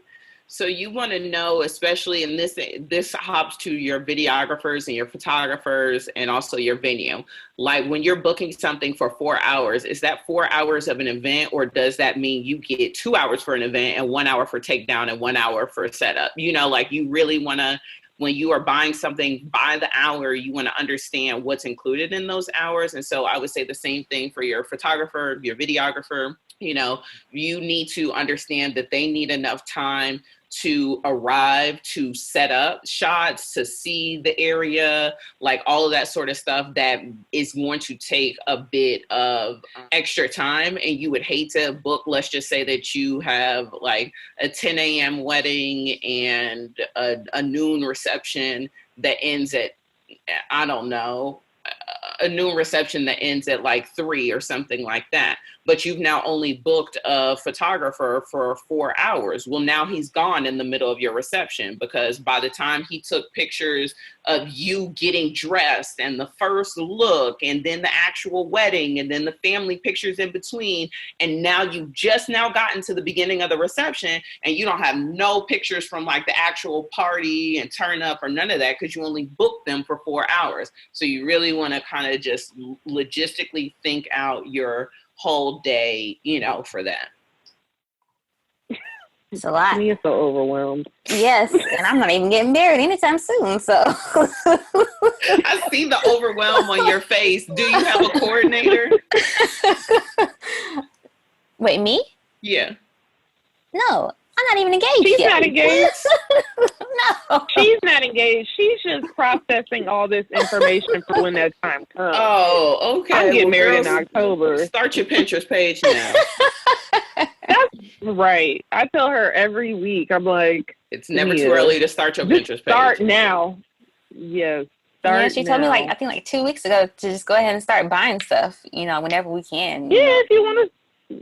J: So you want to know, especially in this hops to your videographers and your photographers and also your venue. Like, when you're booking something for 4 hours, is that 4 hours of an event, or does that mean you get 2 hours for an event and 1 hour for takedown and 1 hour for setup? You really want to, when you are buying something by the hour, you want to understand what's included in those hours. And so I would say the same thing for your photographer, your videographer. You need to understand that they need enough time to arrive, to set up shots, to see the area, all of that sort of stuff that is going to take a bit of extra time. And you would hate to book, let's just say that you have a 10 a.m. wedding and a noon reception that ends at, I don't know, a noon reception that ends at 3 or something like that. But you've now only booked a photographer for 4 hours. Well, now he's gone in the middle of your reception, because by the time he took pictures of you getting dressed and the first look and then the actual wedding and then the family pictures in between, and now you've just now gotten to the beginning of the reception and you don't have no pictures from the actual party and turn up or none of that, because you only booked them for 4 hours. So you really want to kind of just logistically think out your whole day, for that.
H: It's a lot.
I: Me is so overwhelmed.
H: Yes, and I'm not even getting married anytime soon, so.
J: I see the overwhelm on your face. Do you have a coordinator?
H: Wait, me?
J: Yeah.
H: No, I'm not even engaged
I: She's
H: yet.
I: not engaged.
H: No.
I: She's not engaged. She's just processing all this information for when that time comes.
J: Oh, okay.
I: I'm getting married
J: girls,
I: in October.
J: Start your Pinterest page now.
I: That's right. I tell her every week, I'm like,
J: it's never too early to start your Pinterest page.
I: Start now. Yes.
H: Yeah, she told me I think 2 weeks ago to just go ahead and start buying stuff, whenever we can.
I: Yeah, if you want to,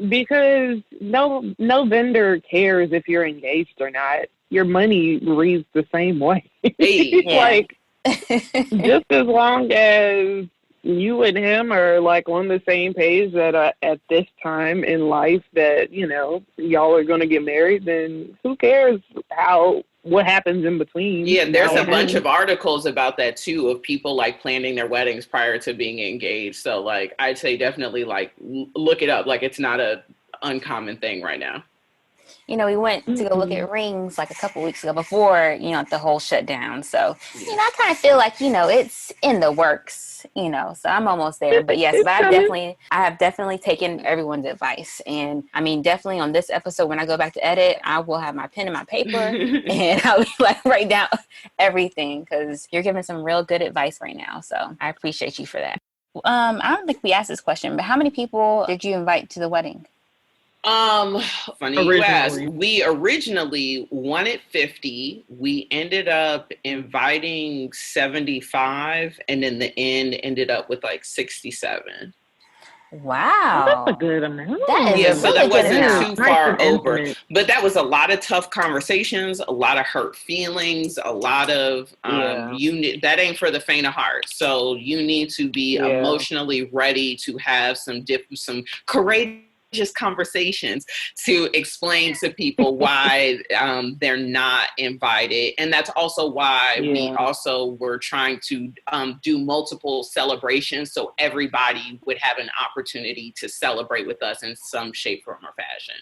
I: because no vendor cares if you're engaged or not. Your money reads the same way.
J: Hey,
I: like, just as long as you and him are like on the same page that at this time in life that, y'all are going to get married, then who cares what happens in between?
J: Yeah, there's a bunch of articles about that too, of people like planning their weddings prior to being engaged. So like, I'd say definitely like look it up. Like it's not a uncommon thing right now.
H: We went to go look at rings like a couple weeks ago before, the whole shutdown. So, I kind of feel like, it's in the works, so I'm almost there. But yes, I have definitely taken everyone's advice. And I mean, definitely on this episode, when I go back to edit, I will have my pen and my paper and I'll be like, write down everything because you're giving some real good advice right now. So I appreciate you for that. I don't think we asked this question, but how many people did you invite to the wedding?
J: Funny you ask. We originally wanted 50. We ended up inviting 75, and in the end ended up with like 67.
H: Wow.
I: That's a good amount.
J: So that wasn't too far over. But that was a lot of tough conversations, a lot of hurt feelings, a lot of that ain't for the faint of heart. So you need to be emotionally ready to have some courageous conversations to explain to people why they're not invited. And that's also why we also were trying to do multiple celebrations so everybody would have an opportunity to celebrate with us in some shape, form, or fashion.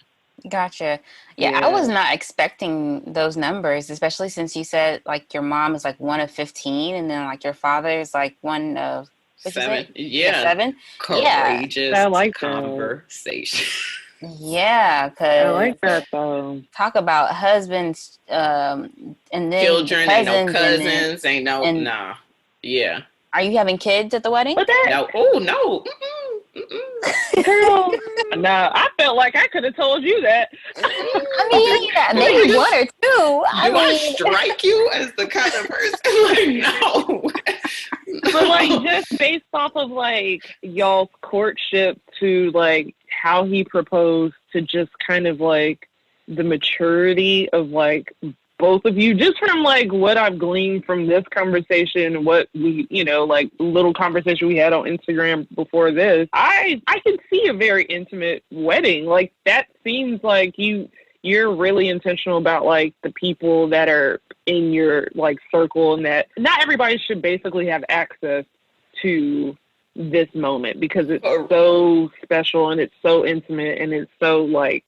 H: Gotcha. Yeah, I was not expecting those numbers, especially since you said like your mom is like one of 15 and then like your father is like one of
J: 7.
H: Yeah, 7.
J: Courageous
I: I like
J: conversation.
H: Yeah, because
I: I like that though.
H: Talk about husbands and then
J: children, ain't no cousins, ain't no nah. Yeah.
H: Are you having kids at the wedding?
J: No. Oh no.
I: Girl, no, I felt like I could have told you that.
H: I mean, maybe 1 or 2.
J: I strike you as the kind of person? Like, no.
I: But like just based off of like y'all's courtship to like how he proposed to just kind of like the maturity of like both of you, just from like what I've gleaned from this conversation, what we, like little conversation we had on Instagram before this, I can see a very intimate wedding. Like that seems like you're really intentional about like the people that are in your like circle, and that not everybody should basically have access to this moment because it's so special and it's so intimate and it's so like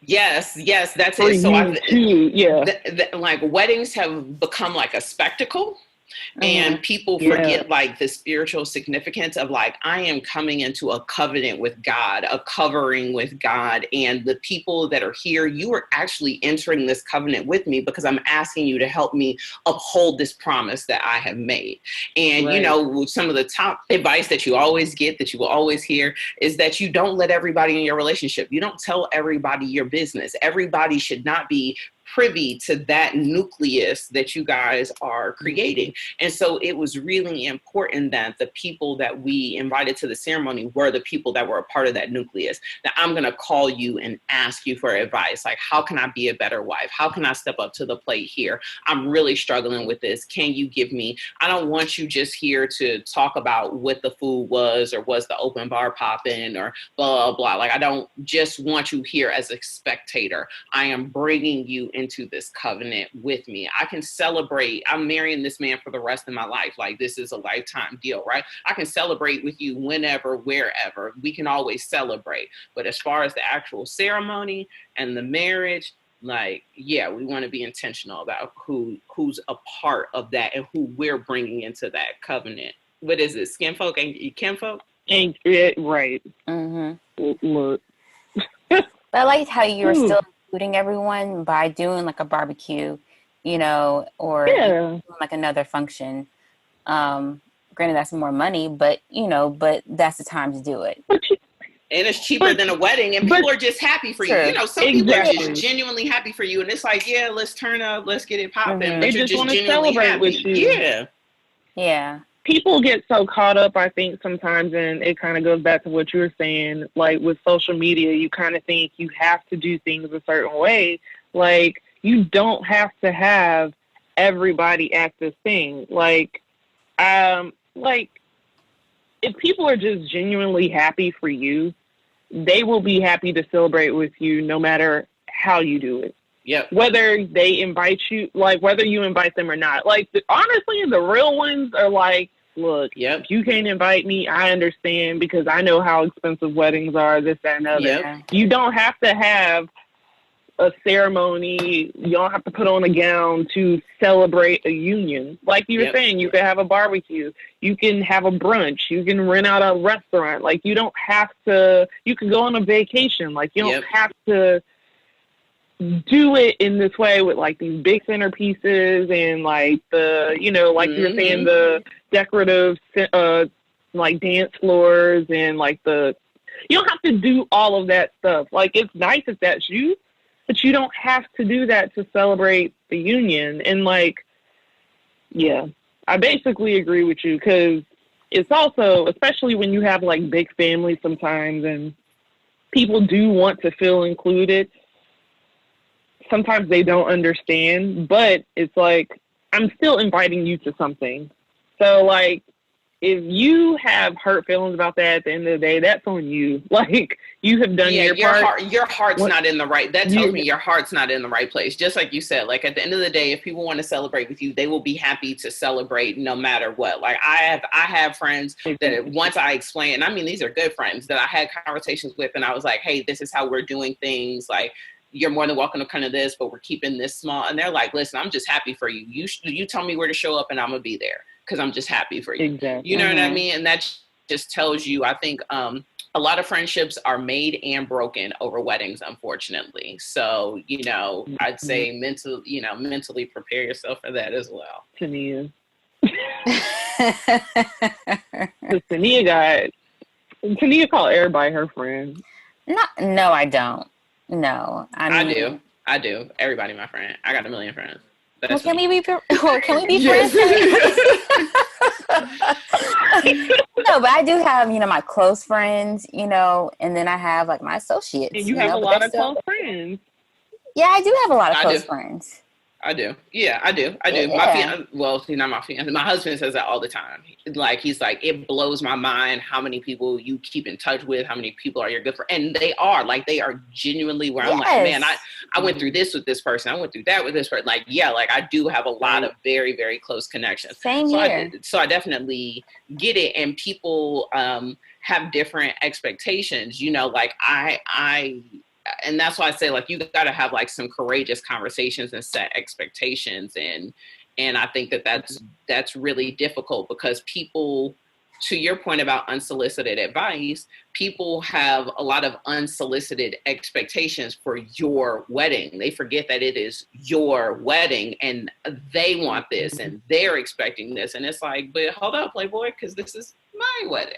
J: yes, that's it. So like weddings have become like a spectacle. And people forget like the spiritual significance of like, I am coming into a covenant with God, a covering with God. And the people that are here, you are actually entering this covenant with me because I'm asking you to help me uphold this promise that I have made. And, some of the top advice that you always get, that you will always hear, is that you don't let everybody in your relationship. You don't tell everybody your business. Everybody should not be privy to that nucleus that you guys are creating. And so it was really important that the people that we invited to the ceremony were the people that were a part of that nucleus. Now I'm going to call you and ask you for advice. Like, how can I be a better wife? How can I step up to the plate here? I'm really struggling with this. Can you give me, I don't want you just here to talk about what the food was or was the open bar popping or blah, blah. Like, I don't just want you here as a spectator. I am bringing you into this covenant with me. I can celebrate. I'm marrying this man for the rest of my life. Like, this is a lifetime deal, right? I can celebrate with you whenever, wherever. We can always celebrate. But as far as the actual ceremony and the marriage, like, yeah, we want to be intentional about who's a part of that and who we're bringing into that covenant. What is it? Skin folk and kinfolk?
I: Ain't it right? Look.
H: But I liked how you were still including everyone by doing like a barbecue, you know, or doing like another function. Granted, that's more money, but you know, but that's the time to do it.
J: And it's cheaper than a wedding, and people are just happy for you. You know, some people are just genuinely happy for you, and it's like, yeah, let's turn up, let's get it popping. But
I: They
J: you're
I: just want to
J: genuinely
I: celebrate
J: happy.
I: with you.
H: Yeah.
I: People get so caught up, I think, sometimes, and it kind of goes back to what you were saying. Like with social media, you kind of think you have to do things a certain way. Like you don't have to have everybody act this thing. Like if people are just genuinely happy for you, they will be happy to celebrate with you no matter how you do it.
J: Yep.
I: Whether they invite you, like whether you invite them or not. Like honestly, the real ones are like, look, if you can't invite me, I understand because I know how expensive weddings are, this, that, and other. You don't have to have a ceremony. You don't have to put on a gown to celebrate a union. Like you were saying, you can have a barbecue. You can have a brunch. You can rent out a restaurant. Like you don't have to, you can go on a vacation. Like you don't have to do it in this way with like these big centerpieces and like the, you know, like you were saying, the decorative like dance floors and like you don't have to do all of that stuff. Like it's nice if that's you, but you don't have to do that to celebrate the union. And like, yeah, I basically agree with you because it's also, especially when you have like big families sometimes and people do want to feel included. Sometimes they don't understand, but it's like, I'm still inviting you to something. So like, if you have hurt feelings about that at the end of the day, that's on you. Like you have done your part.
J: Your heart's not in the right. That tells me your heart's not in the right place. Just like you said, like at the end of the day, if people want to celebrate with you, they will be happy to celebrate no matter what. Like I have friends that once I explain, and I mean, these are good friends that I had conversations with, and I was like, hey, this is how we're doing things. Like, you're more than welcome to kind of this, but we're keeping this small. And they're like, listen, I'm just happy for you. You tell me where to show up and I'm going to be there because I'm just happy for you.
I: Exactly.
J: You know what I mean? And that just tells you, I think a lot of friendships are made and broken over weddings, unfortunately. So, you know, I'd say mentally prepare yourself for that as well.
I: Toniah. Toniah call everybody her friend.
H: No, I don't. No, I mean,
J: I do. Everybody, my friend. I got a million friends.
H: Well, can we be friends? No, but I do have, you know, my close friends, you know, and then I have like my associates.
I: And you have a lot of close friends.
H: Yeah, I do have a lot of close friends.
J: I do. Yeah, I do.
H: Yeah.
J: My fiance, well, he's not my fiance. My husband says that all the time. Like, he's like, it blows my mind how many people you keep in touch with, how many people are your good friends. And they are genuinely where I'm like, man, I went through this with this person. I went through that with this person. Like, yeah, like I do have a lot of very, very close connections.
H: Same here.
J: So I definitely get it. And people have different expectations, you know, like and that's why I say, like, you got to have like some courageous conversations and set expectations. And I think that's really difficult because people, to your point about unsolicited advice, people have a lot of unsolicited expectations for your wedding. They forget that it is your wedding and they want this and they're expecting this. And it's like, but hold up, Playboy, because this is my wedding.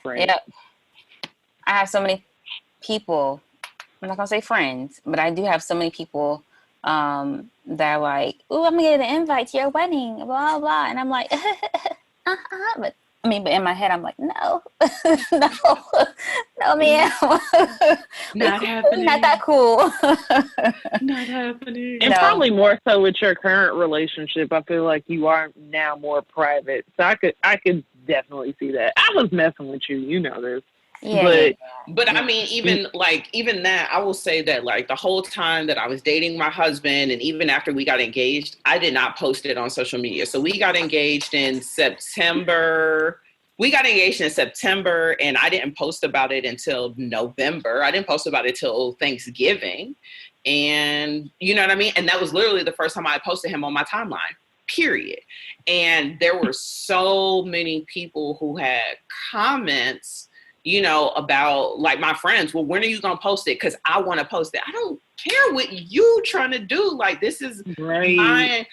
H: Right. Yep. I have so many people, I'm not going to say friends, but I do have so many people that are like, ooh, I'm going to get an invite to your wedding, blah, blah. And I'm like, but in my head, I'm like, no, no, man.
J: Not happening.
H: Not that cool.
J: Not happening.
I: And probably more so with your current relationship. I feel like you are now more private. So I could definitely see that. I was messing with you. You know this.
H: Yeah,
J: but I mean, even that, I will say that like the whole time that I was dating my husband and even after we got engaged, I did not post it on social media. So we got engaged in September We got engaged in September, and I didn't post about it until November. I didn't post about it till Thanksgiving. And you know what I mean? And that was literally the first time I posted him on my timeline, period. And there were so many people who had comments, you know, about like my friends, well, when are you going to post it? Because I want to post it. I don't care what you trying to do. Like, this is my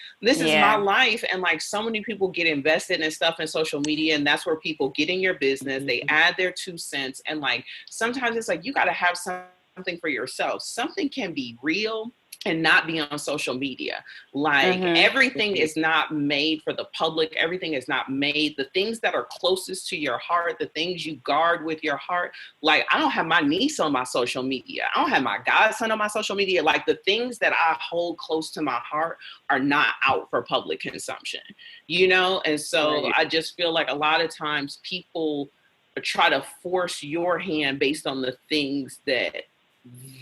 J: life. And like, so many people get invested in stuff in social media, and that's where people get in your business. They add their 2 cents. And like, sometimes it's like, you got to have something for yourself. Something can be real and not be on social media. Like everything is not made for the public. Everything is not made. The things that are closest to your heart, the things you guard with your heart. Like, I don't have my niece on my social media. I don't have my godson on my social media. Like, the things that I hold close to my heart are not out for public consumption, you know? And so I just feel like a lot of times people try to force your hand based on the things that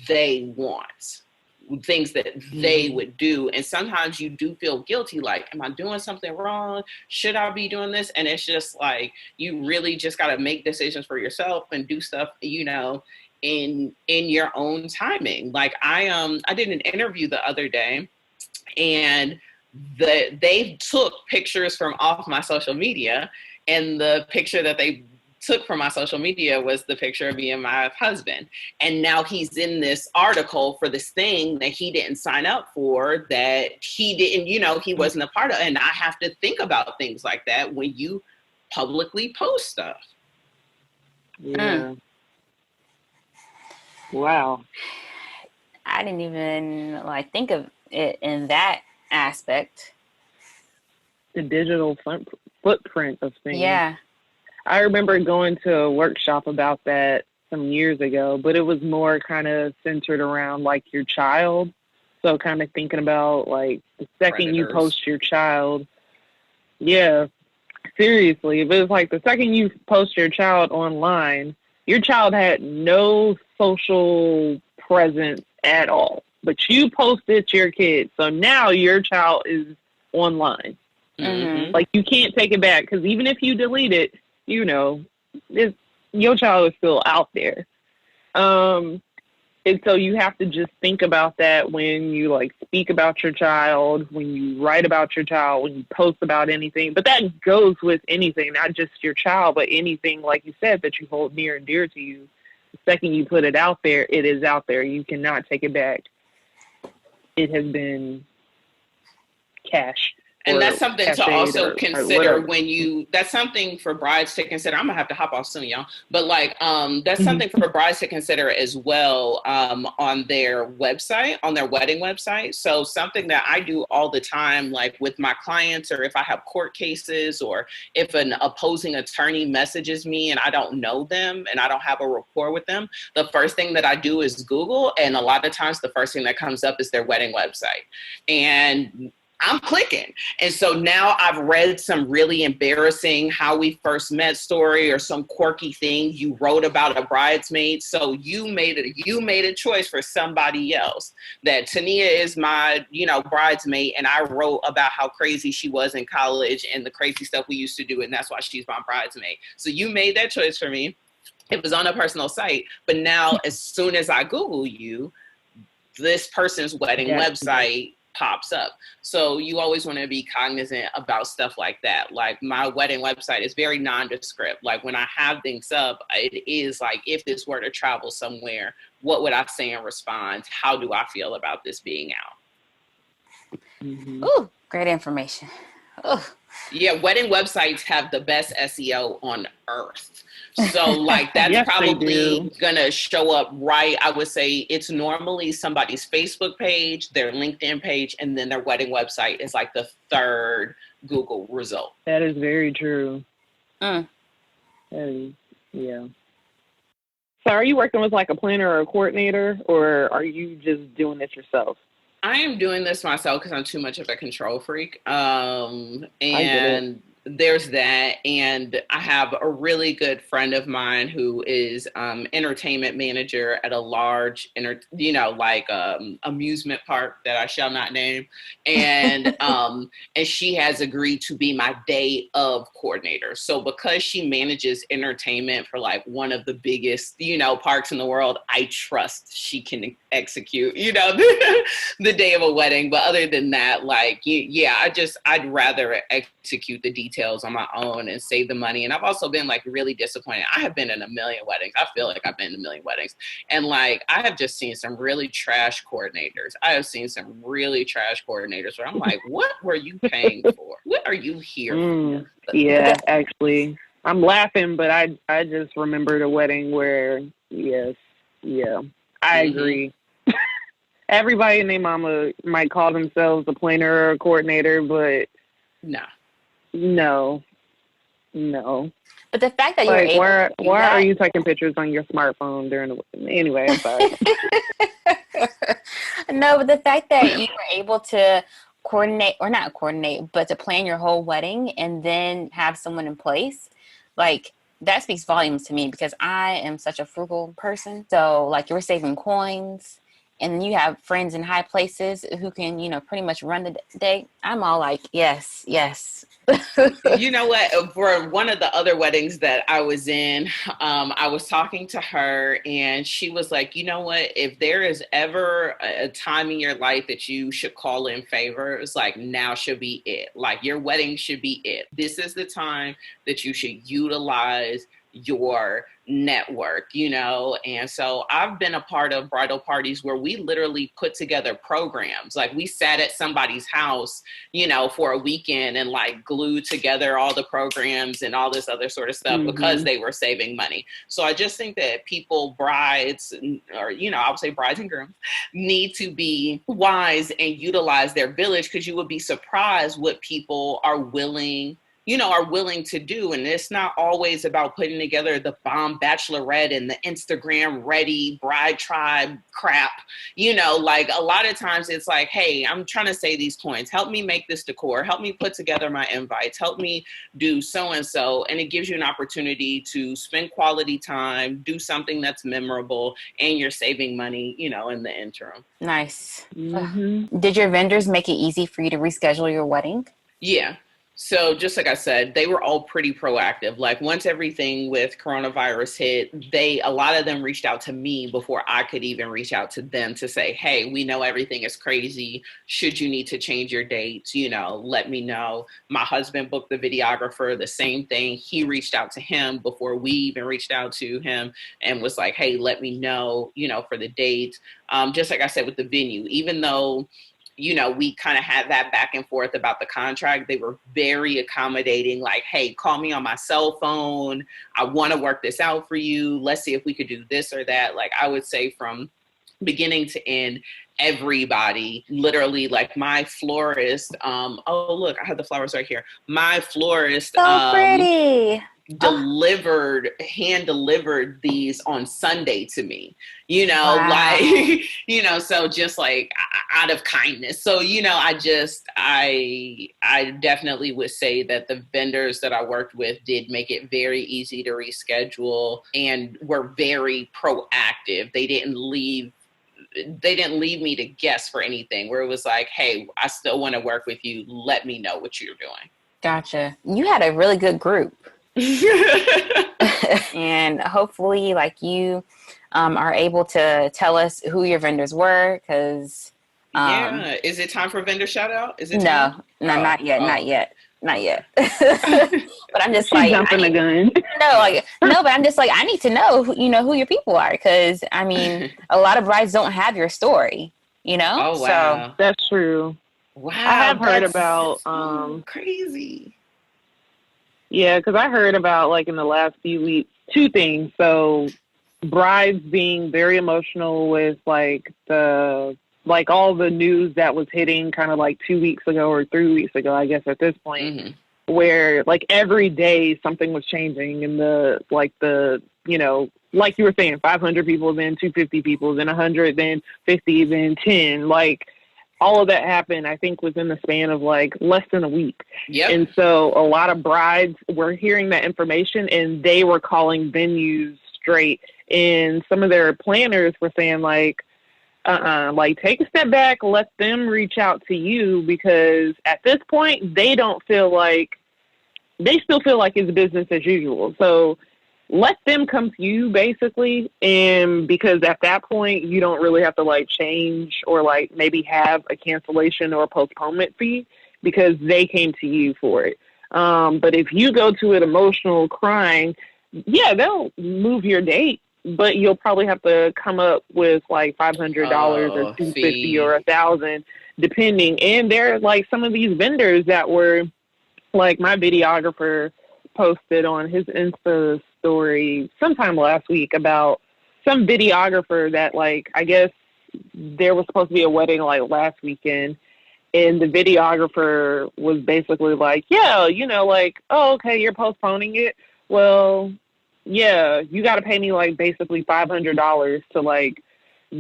J: they want, things that they would do. And sometimes you do feel guilty, like, am I doing something wrong? Should I be doing this? And it's just like, you really just got to make decisions for yourself and do stuff, you know, in your own timing. Like I did an interview the other day, and they took pictures from off my social media, and the picture that they took from my social media was the picture of me and my husband. And now he's in this article for this thing that he didn't sign up for, that he didn't, you know, he wasn't a part of. And I have to think about things like that when you publicly post stuff.
I: Yeah. Wow.
H: I didn't even like think of it in that aspect.
I: The digital footprint of things.
H: Yeah.
I: I remember going to a workshop about that some years ago, but it was more kind of centered around like your child. So kind of thinking about like the second you post your child. Yeah, seriously. If it was like the second you post your child online, your child had no social presence at all, but you posted your kid. So now your child is online. Like, you can't take it back, because even if you delete it, you know, your child is still out there. And so you have to just think about that when you like speak about your child, when you write about your child, when you post about anything. But that goes with anything, not just your child, but anything, like you said, that you hold near and dear to you. The second you put it out there, it is out there. You cannot take it back. It has been cash.
J: And that's something to also consider when you, that's something for brides to consider. I'm gonna have to hop off soon, y'all. But like, that's something for brides to consider as well, on their website, on their wedding website. So something that I do all the time, like with my clients, or if I have court cases, or if an opposing attorney messages me and I don't know them and I don't have a rapport with them, the first thing that I do is Google. And a lot of times the first thing that comes up is their wedding website. And I'm clicking. And so now I've read some really embarrassing how we first met story, or some quirky thing you wrote about a bridesmaid. So you made a choice for somebody else. That Toniah is my, you know, bridesmaid, and I wrote about how crazy she was in college and the crazy stuff we used to do, and that's why she's my bridesmaid. So you made that choice for me. It was on a personal site. But now as soon as I Google you, this person's wedding website pops up. So you always want to be cognizant about stuff like that. Like, my wedding website is very nondescript. Like, when I have things up, it is like, if this were to travel somewhere, what would I say in response? How do I feel about this being out?
H: Ooh, great information. Ooh.
J: Yeah, wedding websites have the best SEO on earth. So like, that's
I: yes,
J: probably gonna show up right. I would say it's normally somebody's Facebook page, their LinkedIn page, and then their wedding website is like the third Google result.
I: That is very true. That is, yeah. So are you working with like a planner or a coordinator, or are you just doing this yourself?
J: I am doing this myself because I'm too much of a control freak. And there's that. And I have a really good friend of mine who is entertainment manager at a large, amusement park that I shall not name. And and she has agreed to be my day of coordinator. So because she manages entertainment for like one of the biggest, parks in the world, I trust she can execute, the day of a wedding. But other than that, I'd rather execute the details on my own and save the money. And I've also been like really disappointed. I have been in a million weddings. I feel like I've been in a million weddings. And like, I have just seen some really trash coordinators. I have seen some really trash coordinators where I'm like, what were you paying for? What are you here for?
I: Yeah, actually. I'm laughing, but I just remembered a wedding where, I agree. Everybody and their mama might call themselves a planner or a coordinator, but no.
H: But the fact that you're
I: like,
H: able
I: why are you taking pictures on your smartphone during the anyway? I'm sorry.
H: No, but the fact that you were able to coordinate, or not coordinate, but to plan your whole wedding and then have someone in place, like, that speaks volumes to me, because I am such a frugal person. So like, you're saving coins, and you have friends in high places who can, pretty much run the day. I'm all like, yes.
J: You know what? For one of the other weddings that I was in, I was talking to her, and she was like, you know what? If there is ever a time in your life that you should call in favors, like, now should be it. Like, your wedding should be it. This is the time that you should utilize your network, and so I've been a part of bridal parties where we literally put together programs. Like, we sat at somebody's house, for a weekend and like glued together all the programs and all this other sort of stuff because they were saving money. So I just think that brides, or, I would say brides and grooms, need to be wise and utilize their village, because you would be surprised what people are willing to do. And it's not always about putting together the bomb bachelorette and the Instagram ready bride tribe crap. Like, a lot of times it's like, hey, I'm trying to save these coins. Help me make this decor. Help me put together my invites. Help me do so-and-so. And it gives you an opportunity to spend quality time, do something that's memorable, and you're saving money, in the interim.
H: Nice. Did your vendors make it easy for you to reschedule your wedding?
J: Yeah. So just like I said, they were all pretty proactive. Like, once everything with coronavirus hit, a lot of them reached out to me before I could even reach out to them to say, hey, we know everything is crazy. Should you need to change your dates, let me know. My husband booked the videographer, the same thing. He reached out to him before we even reached out to him and was like, hey, let me know, for the dates. Just like I said with the venue, even though we kind of had that back and forth about the contract, they were very accommodating, like, hey, call me on my cell phone. I want to work this out for you. Let's see if we could do this or that. Like, I would say from beginning to end, everybody, literally, like, my florist, oh, look, I have the flowers right here. My florist,
H: so pretty.
J: hand delivered these on Sunday to me,
H: Wow.
J: like, so just like out of kindness. So, I definitely would say that the vendors that I worked with did make it very easy to reschedule and were very proactive. They didn't leave me to guess for anything, where it was like, hey, I still want to work with you. Let me know what you're doing.
H: Gotcha. You had a really good group. And hopefully, like, you are able to tell us who your vendors were, because
J: is it time for vendor shout out? Is it
H: time? No, not yet. But I'm just like,
I: jumping the gun.
H: No, but I'm just like, I need to know who your people are, because I mean, a lot of brides don't have your story,
J: Oh, wow.
H: So
I: that's true.
J: Wow,
I: I have heard about
J: crazy.
I: Yeah, because I heard about, like, in the last few weeks, two things. So, brides being very emotional with, like, all the news that was hitting kind of like 2 weeks ago or 3 weeks ago, I guess, at this point, where, like, every day something was changing, and like you were saying, 500 people, then 250 people, then 100, then 50, then 10. Like, all of that happened, I think, within the span of like less than a week.
J: Yep.
I: And so a lot of brides were hearing that information and they were calling venues straight. And some of their planners were saying like, like take a step back, let them reach out to you, because at this point they still feel like it's business as usual. So let them come to you basically. And because at that point you don't really have to like change or like maybe have a cancellation or a postponement fee because they came to you for it. But if you go to it emotional crying, yeah, they'll move your date, but you'll probably have to come up with like $500 or $250 or $1,000 depending. And there are like some of these vendors that were like, my videographer posted on his Insta story sometime last week about some videographer that like, I guess there was supposed to be a wedding like last weekend, and the videographer was basically like, yeah, you know, like, oh, okay, you're postponing it. Well, yeah, you got to pay me like basically $500 to like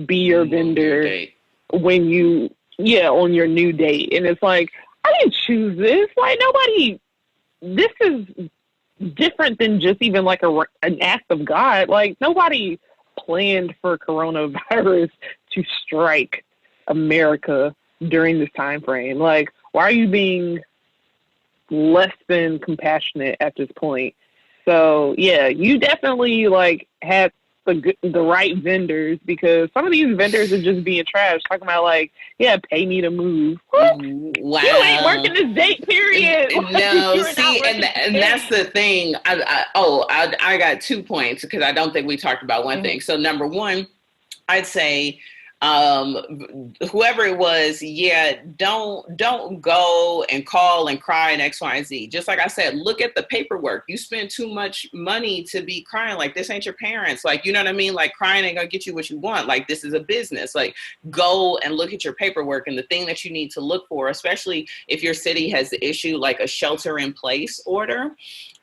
I: be your vendor when you, on your new date. And it's like, I didn't choose this. Like this is different than just even like an act of God. Like nobody planned for coronavirus to strike America during this time frame. Like, why are you being less than compassionate at this point? So yeah, you definitely like had the right vendors, because some of these vendors are just being trash, talking about like, yeah, pay me to move. What?
J: Wow.
I: You ain't working this date period.
J: No, see, and that's the thing. I got 2 points because I don't think we talked about one thing. So number one, I'd say whoever it was, don't go and call and cry and X, Y, and Z. Just like I said, look at the paperwork. You spend too much money to be crying. Like, this ain't your parents. Like, you know what I mean? Like, crying ain't gonna get you what you want. Like, this is a business. Like, go and look at your paperwork, and the thing that you need to look for, especially if your city has issued like a shelter in place order,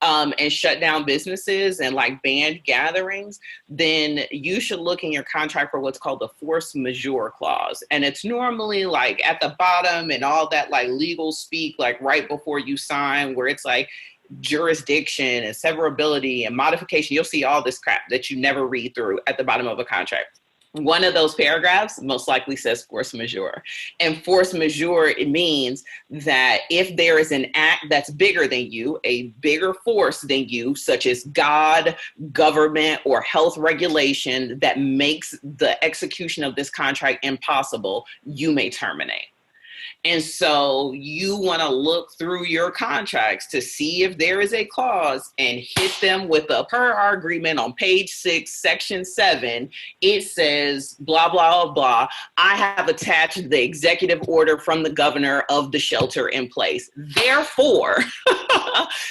J: and shut down businesses and like banned gatherings, then you should look in your contract for what's called the force majeure clause. And it's normally like at the bottom and all that like legal speak, like right before you sign, where it's like jurisdiction and severability and modification. You'll see all this crap that you never read through at the bottom of a contract. One of those paragraphs most likely says force majeure. And force majeure, it means that if there is an act that's bigger than you, a bigger force than you, such as God, government, or health regulation that makes the execution of this contract impossible, you may terminate. And so you want to look through your contracts to see if there is a clause and hit them with a per our agreement on page 6, section 7. It says blah, blah, blah. I have attached the executive order from the governor of the shelter in place. Therefore,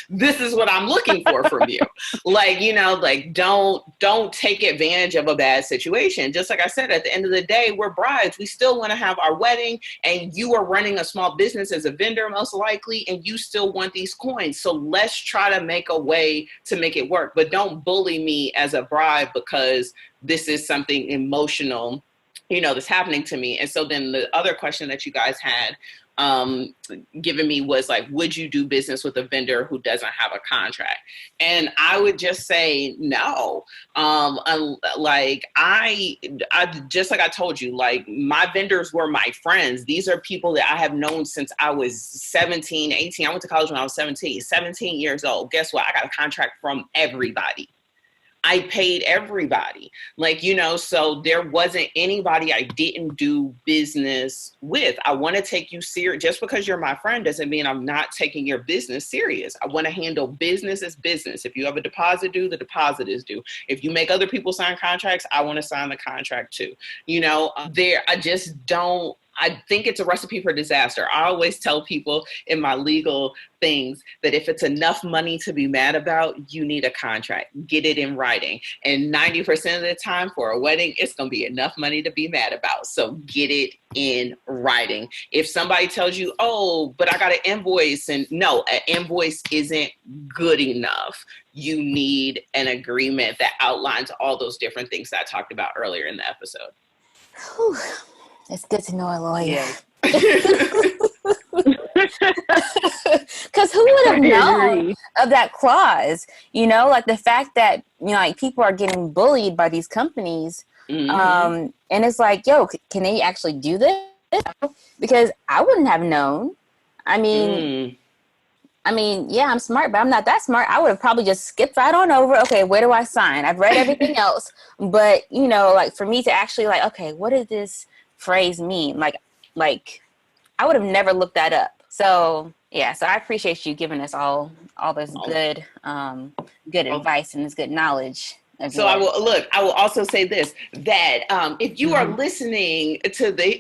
J: this is what I'm looking for from you. Like, you know, like don't take advantage of a bad situation. Just like I said, at the end of the day, we're brides. We still want to have our wedding, and you are running a small business as a vendor, most likely, and you still want these coins. So let's try to make a way to make it work. But don't bully me as a bride because this is something emotional, you know, that's happening to me. And so then the other question that you guys had given me was like, would you do business with a vendor who doesn't have a contract? And I would just say no. Like I just like I told you, like my vendors were my friends. These are people that I have known since I was 17, 18. I went to college when I was 17 years old. Guess what? I got a contract from everybody. I paid everybody, like, you know, so there wasn't anybody I didn't do business with. I want to take you serious. Just because you're my friend doesn't mean I'm not taking your business serious. I want to handle business as business. If you have a deposit due, the deposit is due. If you make other people sign contracts, I want to sign the contract too. You know, I think it's a recipe for disaster. I always tell people in my legal things that if it's enough money to be mad about, you need a contract. Get it in writing. And 90% of the time for a wedding, it's going to be enough money to be mad about. So get it in writing. If somebody tells you, oh, but I got an invoice, and no, an invoice isn't good enough. You need an agreement that outlines all those different things that I talked about earlier in the episode.
H: Whew. It's good to know a lawyer.
J: Yeah.
H: Because who would have known of that clause? You know, like the fact that, you know, like people are getting bullied by these companies. And it's like, yo, can they actually do this? Because I wouldn't have known. I mean, yeah, I'm smart, but I'm not that smart. I would have probably just skipped right on over. Okay, where do I sign? I've read everything else. But, you know, like for me to actually like, okay, what does this phrase mean? Like I would have never looked that up. So yeah, so I appreciate you giving us all this good advice and this good knowledge.
J: So I will also say this, that if you are listening to the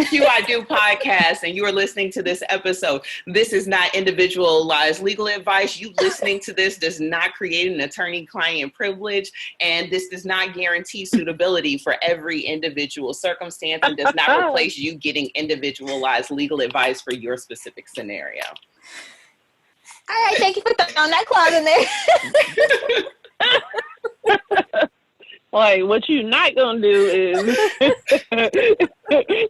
J: Hue I Do podcast and you are listening to this episode, this is not individualized legal advice. You listening to this does not create an attorney-client privilege, and this does not guarantee suitability for every individual circumstance and does not replace you getting individualized legal advice for your specific scenario.
H: All right, thank you for throwing that clause in there.
I: Like, what you're not gonna do is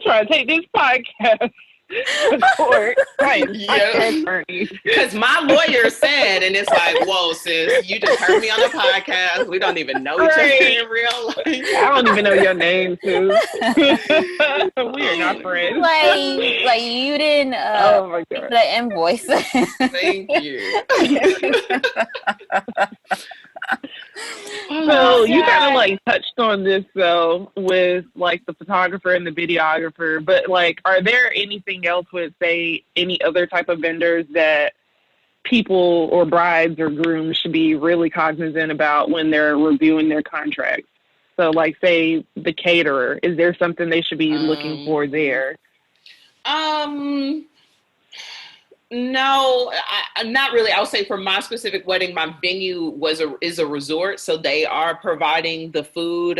I: try to take this podcast to court. Right?
J: Because my lawyer said, and it's like, whoa, sis, you just heard me on the podcast. We don't even know each other in real life.
I: I don't even know your name, too. We are not friends.
H: Like you didn't. Oh my God. The invoice.
J: Thank you.
I: So you kind of like touched on this though with like the photographer and the videographer, but like, are there anything else with, say, any other type of vendors that people or brides or grooms should be really cognizant about when they're reviewing their contracts? So like, say, the caterer, is there something they should be looking for there?
J: No, not really. I would say for my specific wedding, my venue is a resort, so they are providing the food.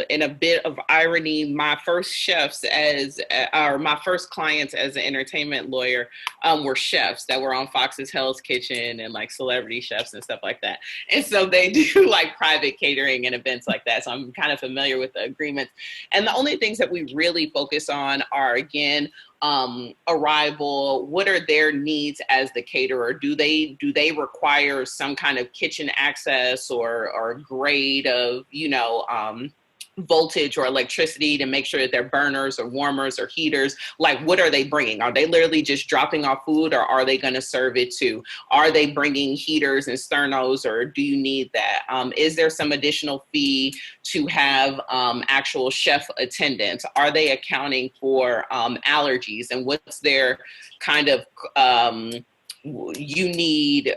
J: In a bit of irony, my first my first clients as an entertainment lawyer were chefs that were on Fox's Hell's Kitchen and like celebrity chefs and stuff like that. And so they do like private catering and events like that. So I'm kind of familiar with the agreements. And the only things that we really focus on are, again, arrival. What are their needs as the caterer? Do they require some kind of kitchen access or grade of, voltage or electricity to make sure that they're burners or warmers or heaters? Like, what are they bringing? Are they literally just dropping off food, or are they going to serve it too? Are they bringing heaters and sternos, or do you need that? Is there some additional fee to have actual chef attendants? Are they accounting for allergies, and what's their kind of you need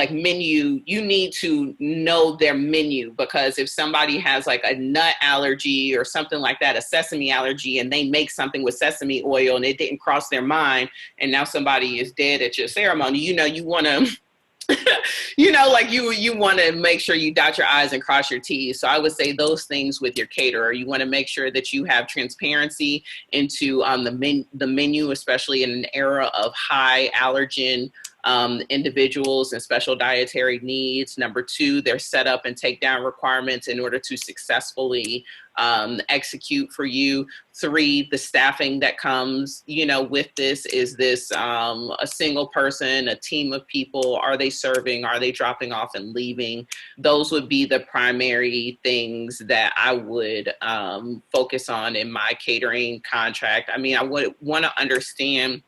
J: menu? You need to know their menu, because if somebody has like a nut allergy or something like that, a sesame allergy, and they make something with sesame oil and it didn't cross their mind, and now somebody is dead at your ceremony, you want to you want to make sure you dot your I's and cross your T's. So I would say those things with your caterer. You want to make sure that you have transparency into the menu, especially in an era of high allergen individuals and special dietary needs. Number two, their setup and takedown requirements in order to successfully execute for you. Three, the staffing that comes, with this. Is this a single person, a team of people? Are they serving? Are they dropping off and leaving? Those would be the primary things that I would focus on in my catering contract. I mean, I would want to understand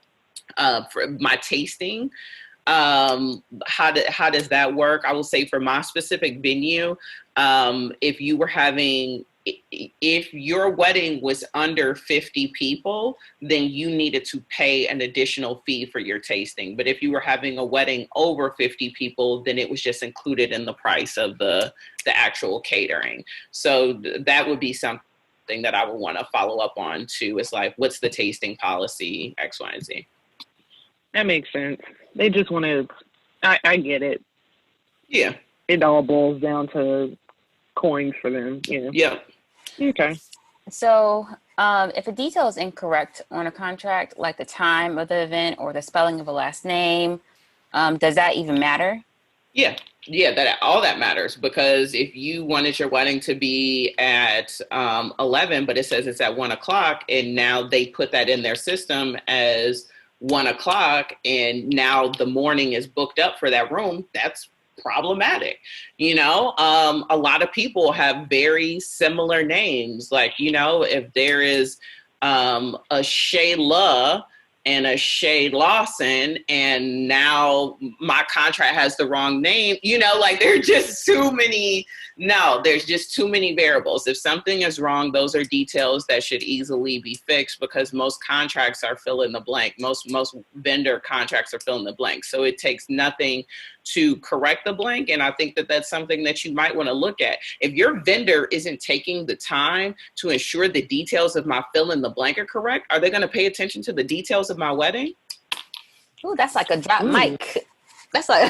J: for my tasting, how does that work? I will say for my specific venue, if your wedding was under 50 people, then you needed to pay an additional fee for your tasting. But if you were having a wedding over 50 people, then it was just included in the price of the actual catering. So that would be something that I would want to follow up on too. Is like, what's the tasting policy, X, Y, and Z?
I: That makes sense. They just want to, I get it.
J: Yeah.
I: It all boils down to coins for them. Yeah.
J: Yeah.
I: Okay.
H: So if a detail is incorrect on a contract, like the time of the event or the spelling of a last name, does that even matter?
J: Yeah. Yeah, that all that matters, because if you wanted your wedding to be at 11, but it says it's at 1 o'clock, and now they put that in their system as 1 o'clock, and now the morning is booked up for that room, that's problematic. A lot of people have very similar names. Like, if there is a Shayla and a Shay Lawson, and now my contract has the wrong name, there's just too many variables. If something is wrong, those are details that should easily be fixed, because most contracts are fill in the blank. Most vendor contracts are fill in the blank. So it takes nothing to correct the blank. And I think that that's something that you might want to look at. If your vendor isn't taking the time to ensure the details of my fill in the blank are correct, are they going to pay attention to the details of my wedding?
H: Ooh, that's like a drop mic. That's a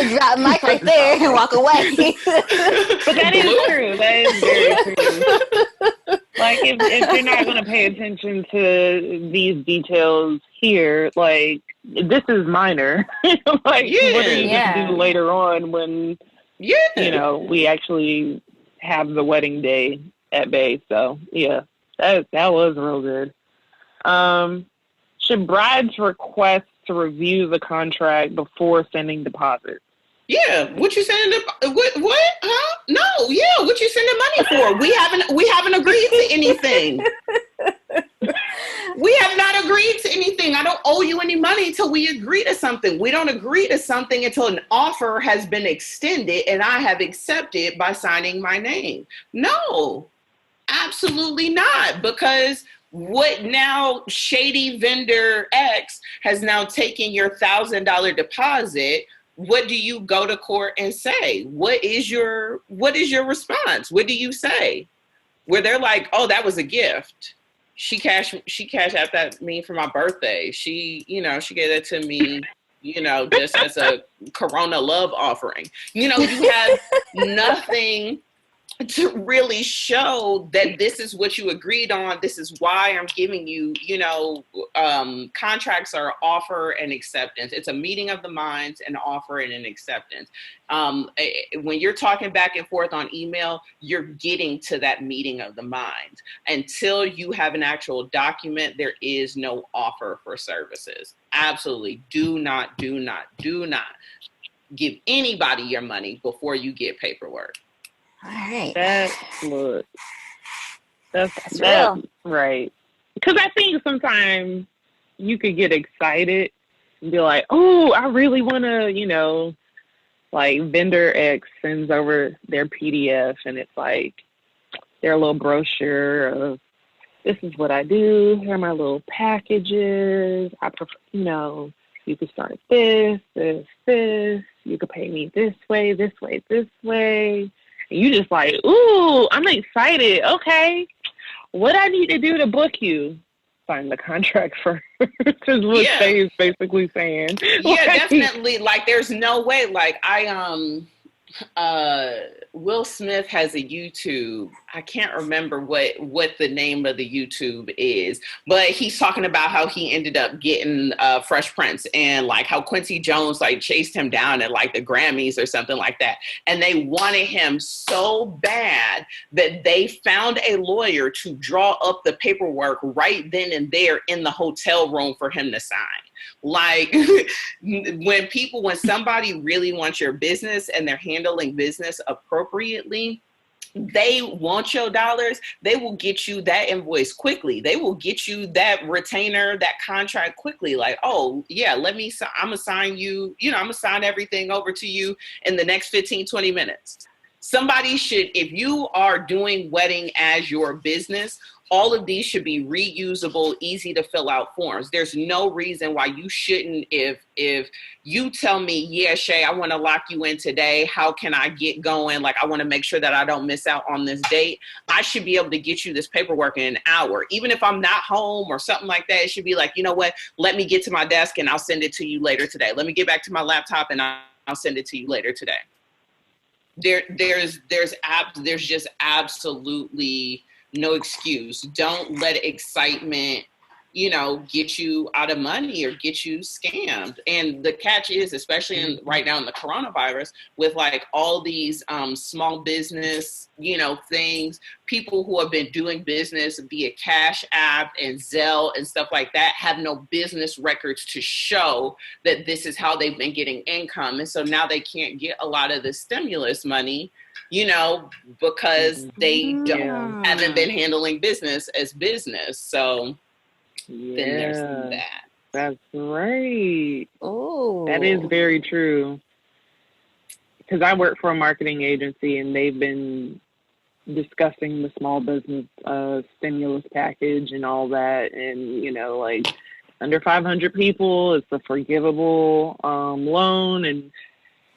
H: drop mic right there and walk away.
I: But that is true. That is very true. Like, if they're not going to pay attention to these details here, like, this is minor. Like, what are you going to do later on when, we actually have the wedding day at bay? So, yeah, that was real good. Should brides request to review the contract before sending deposits?
J: Yeah, what you sending? What? Huh? No, yeah, what you sending money for? We haven't agreed to anything. We have not agreed to anything. I don't owe you any money until we agree to something. We don't agree to something until an offer has been extended and I have accepted by signing my name. No, absolutely not, because what now? Shady vendor X has now taken your $1,000 deposit. What do you go to court and say? What is your response? What do you say? Where they're like, oh, that was a gift. She cashed out that me for my birthday. She gave that to me, just as a Corona love offering. You have nothing to really show that this is what you agreed on. This is why I'm giving you, contracts are offer and acceptance. It's a meeting of the minds, an offer and an acceptance. When you're talking back and forth on email, you're getting to that meeting of the minds. Until you have an actual document, there is no offer for services. Absolutely. Do not give anybody your money before you get paperwork.
H: All right.
I: That's real. Right. Because I think sometimes you could get excited and be like, oh, I really want to, like vendor X sends over their PDF and it's like their little brochure of, this is what I do. Here are my little packages. I prefer, you could start this. You could pay me this way. And you just like, ooh, I'm excited. Okay. What I need to do to book you? Sign the contract first is what Shay is basically saying.
J: Yeah, definitely. Like, there's no way. Like, Will Smith has a YouTube. I can't remember what the name of the YouTube is, but he's talking about how he ended up getting Fresh Prince, and like how Quincy Jones like chased him down at like the Grammys or something like that. And they wanted him so bad that they found a lawyer to draw up the paperwork right then and there in the hotel room for him to sign. Like, when somebody really wants your business and they're handling business appropriately, they want your dollars, they will get you that invoice quickly. They will get you that retainer, that contract quickly. Like, oh yeah, I'm gonna sign you, I'm gonna sign everything over to you in the next 15, 20 minutes. Somebody should, if you are doing wedding as your business, all of these should be reusable, easy to fill out forms. There's no reason why you shouldn't. If you tell me, yeah, Shay, I want to lock you in today. How can I get going? Like, I want to make sure that I don't miss out on this date. I should be able to get you this paperwork in an hour. Even if I'm not home or something like that, it should be like, you know what? Let me get to my desk and I'll send it to you later today. Let me get back to my laptop and I'll send it to you later today. There's just absolutely no excuse. Don't let excitement get you out of money or get you scammed. And the catch is, especially right now in the coronavirus, with like all these small business, things, people who have been doing business via Cash App and Zelle and stuff like that have no business records to show that this is how they've been getting income. And so now they can't get a lot of the stimulus money, because they haven't been handling business as business. So then there's that.
I: That's right.
H: Oh,
I: that is very true. Because I work for a marketing agency, and they've been discussing the small business stimulus package and all that. And, like under 500 people, it's a forgivable loan. And,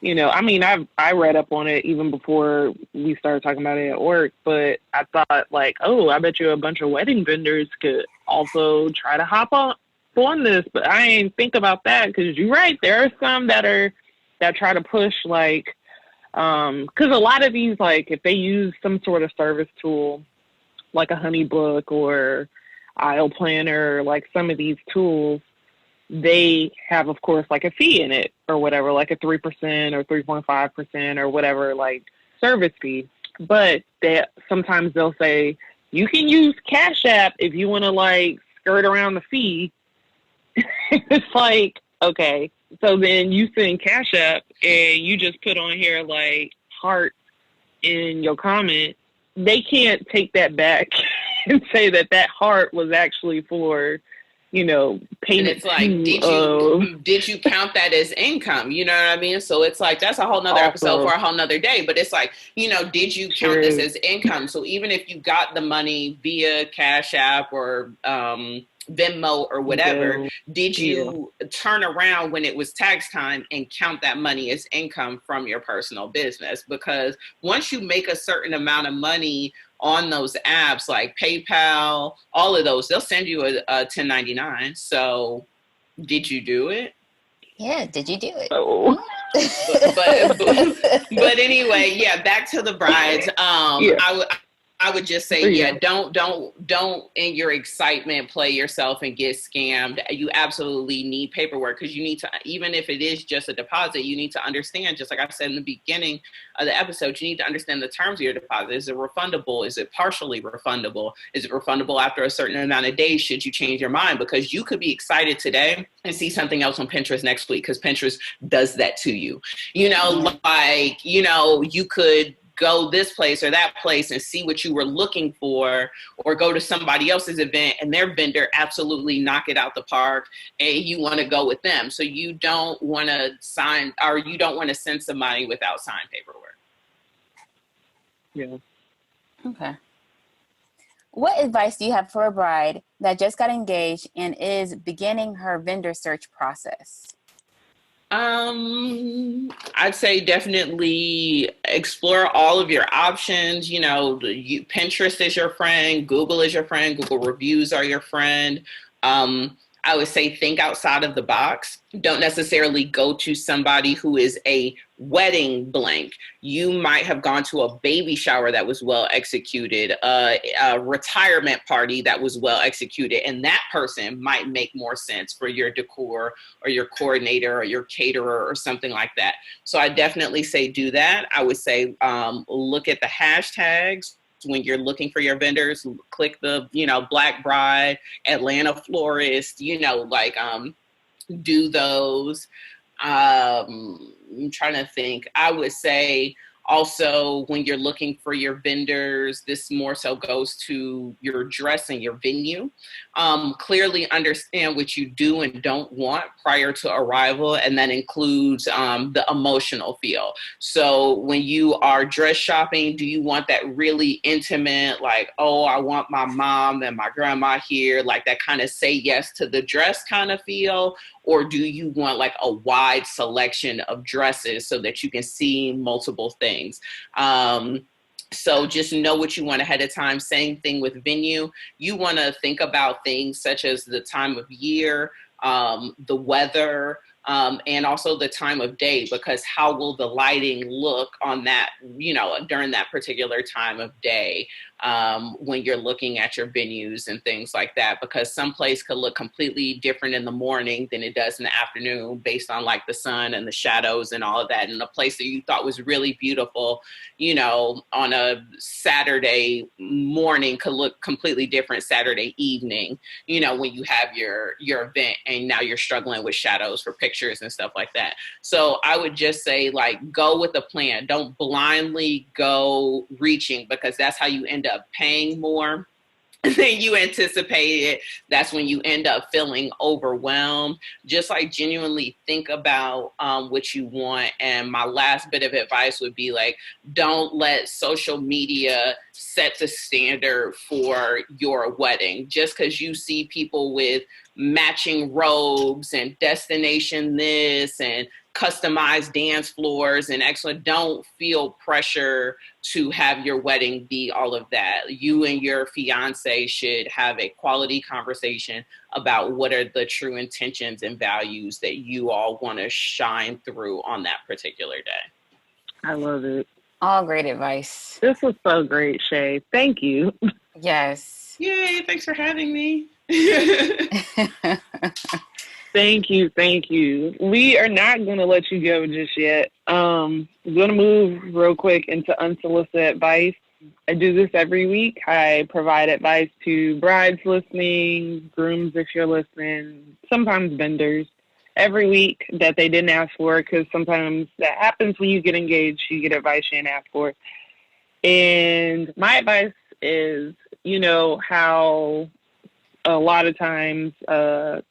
I: I read up on it even before we started talking about it at work, but I thought like, I bet you a bunch of wedding vendors could also try to hop on this, but I ain't think about that, because you're right. There are some that try to push like, because a lot of these, like if they use some sort of service tool, like a HoneyBook or Aisle Planner, like some of these tools, they have, of course, like a fee in it or whatever, like a 3% or 3.5% or whatever, like service fee. But sometimes they'll say, you can use Cash App if you want to like skirt around the fee. It's like, okay. So then you send Cash App and you just put on here like heart in your comment. They can't take that back and say that heart was actually for, payment.
J: And it's like, did you count that as income? You know what I mean? So it's like, that's a whole nother episode for a whole nother day. But it's like, did you count this as income? So even if you got the money via Cash App or Venmo or whatever, did you turn around when it was tax time and count that money as income from your personal business? Because once you make a certain amount of money on those apps like PayPal, all of those, they'll send you a 1099. So did you do it?
H: Yeah, did you do it?
I: Oh.
J: but anyway, back to the brides. I would just say, don't in your excitement play yourself and get scammed. You absolutely need paperwork, because you need to, even if it is just a deposit, you need to understand, just like I said in the beginning of the episode, you need to understand the terms of your deposit. Is it refundable? Is it partially refundable? Is it refundable after a certain amount of days should you change your mind? Because you could be excited today and see something else on Pinterest next week, because Pinterest does that to you. You could go this place or that place and see what you were looking for, or go to somebody else's event and their vendor absolutely knock it out the park and you want to go with them. So you don't want to sign, or you don't want to send somebody without signed paperwork.
I: Yeah.
H: Okay. What advice do you have for a bride that just got engaged and is beginning her vendor search process?
J: I'd say definitely explore all of your options. Pinterest is your friend, Google is your friend, Google reviews are your friend. I would say think outside of the box. Don't necessarily go to somebody who is a wedding blank. You might have gone to a baby shower that was well executed, a retirement party that was well executed, and that person might make more sense for your decor or your coordinator or your caterer or something like that. So I definitely say do that. I would say look at the hashtags. When you're looking for your vendors, click the, Black Bride, Atlanta Florist, do those. I'm trying to think. I would say also when you're looking for your vendors, this more so goes to your dress and your venue. Clearly understand what you do and don't want prior to arrival, and that includes the emotional feel. So when you are dress shopping, do you want that really intimate, like, oh, I want my mom and my grandma here, like that kind of say yes to the dress kind of feel? Or do you want like a wide selection of dresses so that you can see multiple things? So just know what you want ahead of time. Same thing with venue. You want to think about things such as the time of year, the weather, and also the time of day, because how will the lighting look on that, during that particular time of day? when you're looking at your venues and things like that, because some place could look completely different in the morning than it does in the afternoon based on like the sun and the shadows and all of that. And a place that you thought was really beautiful, you know, on a Saturday morning could look completely different Saturday evening, you know, when you have your event and now you're struggling with shadows for pictures and stuff like that. So I would just say, like, go with a plan. Don't blindly go reaching, because that's how you end up paying more than you anticipated. That's when you end up feeling overwhelmed. Just like genuinely think about what you want. And my last bit of advice would be like, don't let social media set the standard for your wedding. Just because you see people with matching robes and destination this and customized dance floors and excellent, don't feel pressure to have your wedding be all of that. You and your fiance should have a quality conversation about what are the true intentions and values that you all want to shine through on that particular day.
I: I love it.
H: All great advice.
I: This was so great, Shay. Thank you.
H: Yes.
J: Yay, thanks for having me.
I: Thank you. We are not going to let you go just yet. I'm going to move real quick into unsolicited advice. I do this every week. I provide advice to brides listening, grooms if you're listening, sometimes vendors, every week that they didn't ask for, because sometimes that happens when you get engaged. You get advice you didn't ask for. And my advice is, you know, how a lot of times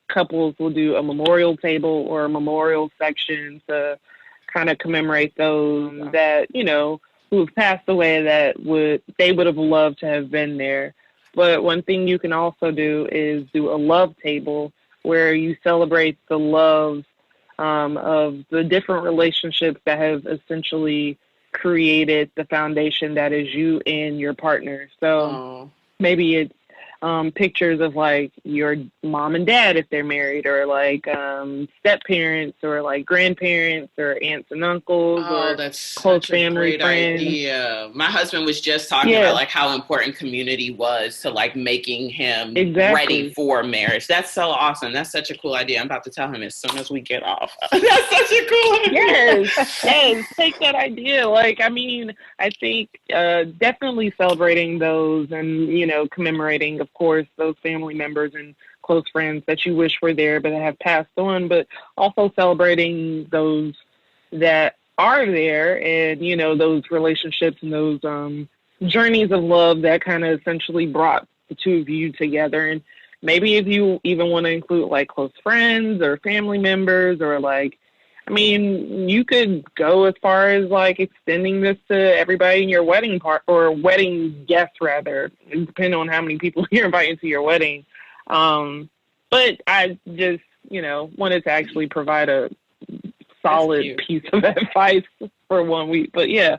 I: couples will do a memorial table or a memorial section to kind of commemorate those that, you know, who have passed away that they would have loved to have been there. But one thing you can also do is do a love table where you celebrate the love of the different relationships that have essentially created the foundation that is you and your partner. So maybe it's pictures of like your mom and dad if they're married, or like step parents, or like grandparents, or aunts and uncles, or
J: that's
I: close
J: such
I: family
J: a great
I: friends.
J: idea. My husband was just talking about like how important community was to like making him ready for marriage. That's so awesome. That's such a cool idea. I'm about to tell him as soon as we get off. That's such a cool idea.
I: Yes, take that idea. Like, I mean, I think definitely celebrating those and, you know, commemorating, of course, those family members and close friends that you wish were there but have passed on, but also celebrating those that are there and, you know, those relationships and those journeys of love that kind of essentially brought the two of you together. And maybe if you even want to include like close friends or family members, or like, I mean, you could go as far as like extending this to everybody in your wedding or wedding guests, rather, depending on how many people you're inviting to your wedding. But I just, you know, wanted to actually provide a solid piece of advice for 1 week. But yeah,